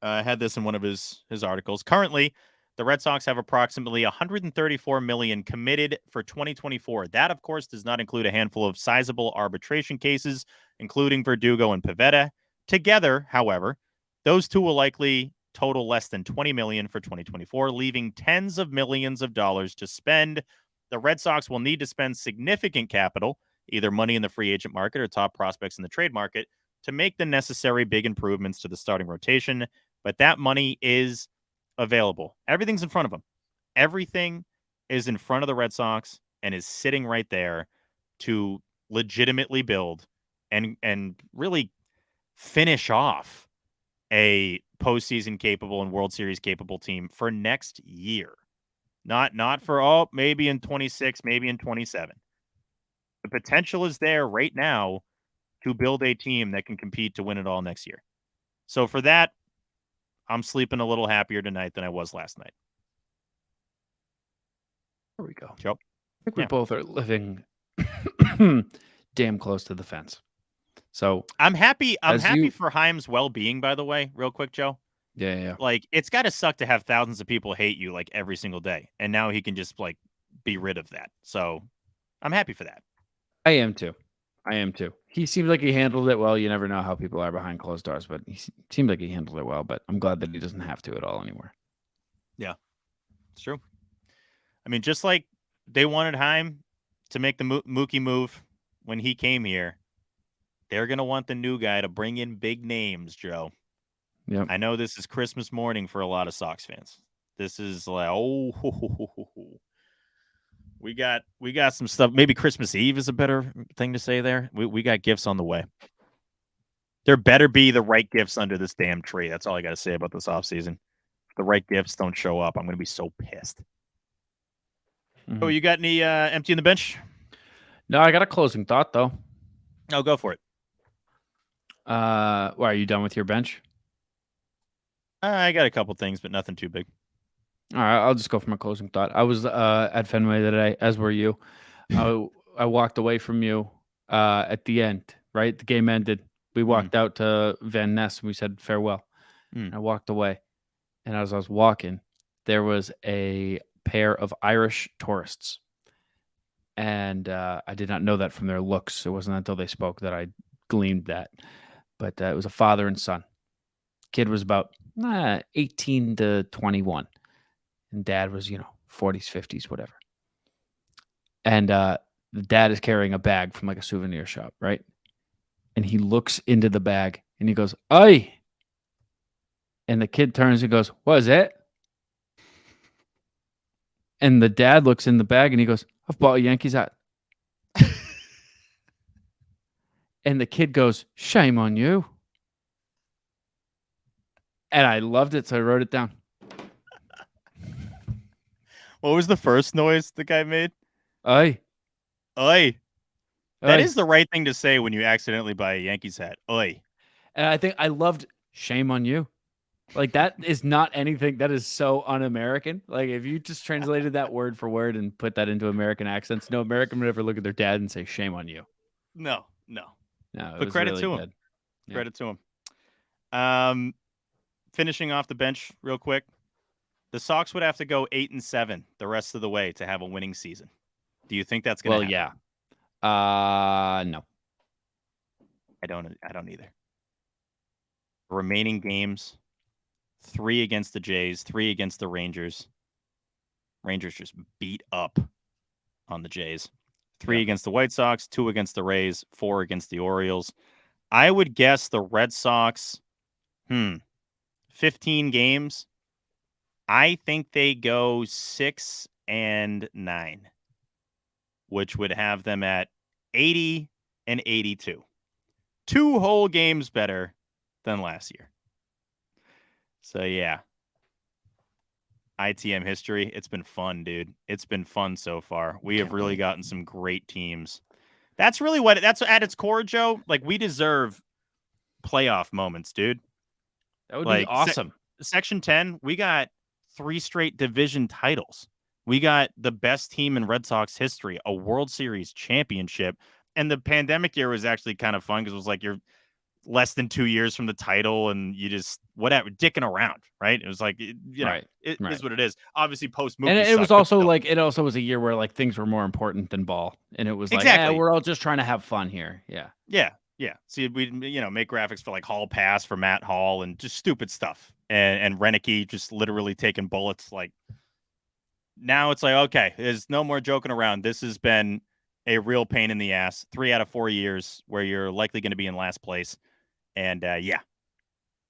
had this in one of his articles. Currently, the Red Sox have approximately $134 million committed for 2024. That, of course, does not include a handful of sizable arbitration cases, including Verdugo and Pivetta. Together, however, those two will likely total less than $20 million for 2024, leaving tens of millions of dollars to spend. The Red Sox will need to spend significant capital, either money in the free agent market or top prospects in the trade market, to make the necessary big improvements to the starting rotation. But that money is available. Everything's in front of them. Everything is in front of the Red Sox and is sitting right there to legitimately build and really finish off a postseason capable and World Series capable team for next year. Not for maybe in 26, maybe in 27. The potential is there right now to build a team that can compete to win it all next year. So for that, I'm sleeping a little happier tonight than I was last night. There we go. Joe? I think we both are living damn close to the fence. So I'm happy for Chaim's well-being, by the way, real quick, Joe. Yeah. Like, it's got to suck to have thousands of people hate you like every single day. And now he can just like be rid of that. So I'm happy for that. I am too. He seems like he handled it well. You never know how people are behind closed doors, but he seemed like he handled it well. But I'm glad that he doesn't have to at all anymore. Yeah, it's true. I mean, just like they wanted Chaim to make the Mookie move when he came here, they're going to want the new guy to bring in big names, Joe. Yeah. I know this is Christmas morning for a lot of Sox fans. This is like, we got some stuff. Maybe Christmas Eve is a better thing to say there. We got gifts on the way. There better be the right gifts under this damn tree. That's all I got to say about this offseason. If the right gifts don't show up, I'm going to be so pissed. Oh, you got any empty in the bench? No, I got a closing thought though. Oh, go for it. Why are you done with your bench? I got a couple things, but nothing too big. All right, I'll just go for my closing thought. I was at Fenway today, as were you. I walked away from you at the end, right? The game ended. We walked out to Van Ness and we said farewell. I walked away. And as I was walking, there was a pair of Irish tourists. And I did not know that from their looks. It wasn't until they spoke that I gleaned that. But it was a father and son. Kid was about 18 to 21. And dad was, 40s, 50s, whatever. And the dad is carrying a bag from like a souvenir shop, right? And he looks into the bag and he goes, "Oi!" And the kid turns and goes, "What is it?" And the dad looks in the bag and he goes, "I've bought a Yankees hat." And the kid goes, "Shame on you." And I loved it, so I wrote it down. What was the first noise the guy made? Oi. Oi. That is the right thing to say when you accidentally buy a Yankees hat. Oi. And I think I loved "shame on you." Like, that is not anything that is so un-American. Like, if you just translated that word for word and put that into American accents, no American would ever look at their dad and say, "Shame on you." No. But credit really to him. good. Yeah. Credit to him. Finishing off the bench real quick. The Sox would have to go 8-7 the rest of the way to have a winning season. Do you think that's going to happen? Well, yeah. No. I don't either. Remaining games, 3 against the Jays, 3 against the Rangers. Rangers just beat up on the Jays. 3 Yeah. against the White Sox, 2 against the Rays, 4 against the Orioles. I would guess the Red Sox, 15 games. I think they go 6-9, which would have them at 80 and 82. 2 whole games better than last year. So, yeah. ITM history. It's been fun, dude. It's been fun so far. We have really gotten some great teams. That's really that's at its core, Joe. Like, we deserve playoff moments, dude. That would be Like, awesome. Section 10, we got 3 straight division titles. We got the best team in Red Sox history, a World Series championship. And the pandemic year was actually kind of fun because it was like you're less than 2 years from the title and you just whatever dicking around, right? It was like it Right. is what it is. Obviously, post And Mookie it was sucked, but also still. like it also was a year where like things were more important than ball, and it was like, Exactly. we're all just trying to have fun here. Yeah. Yeah. See, we make graphics for like Hall Pass for Matt Hall and just stupid stuff, and Renicky just literally taking bullets. Like, now it's like, okay, there's no more joking around. This has been a real pain in the ass. 3 out of 4 years where you're likely going to be in last place, and yeah,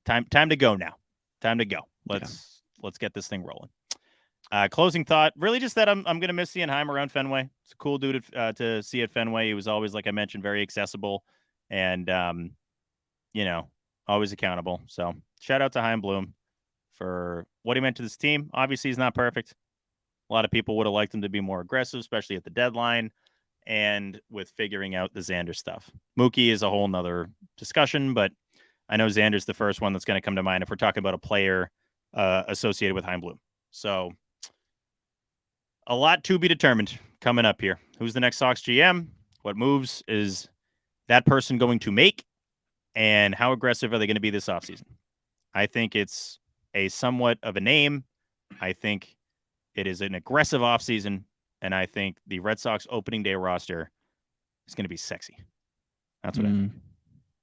time to go now. Time to go. Let's get this thing rolling. Closing thought, really just that I'm going to miss seeing Heim around Fenway. It's a cool dude to see at Fenway. He was always, like I mentioned, very accessible and, always accountable. So shout out to Chaim Bloom for what he meant to this team. Obviously, he's not perfect. A lot of people would have liked him to be more aggressive, especially at the deadline and with figuring out the Xander stuff. Mookie is a whole nother discussion, but I know Xander's the first one that's going to come to mind if we're talking about a player associated with Chaim Bloom. So a lot to be determined coming up here. Who's the next Sox GM? What moves is that person going to make? And how aggressive are they going to be this offseason? I think it's a somewhat of a name. I think it is an aggressive offseason. And I think the Red Sox opening day roster is going to be sexy. That's what I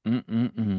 think.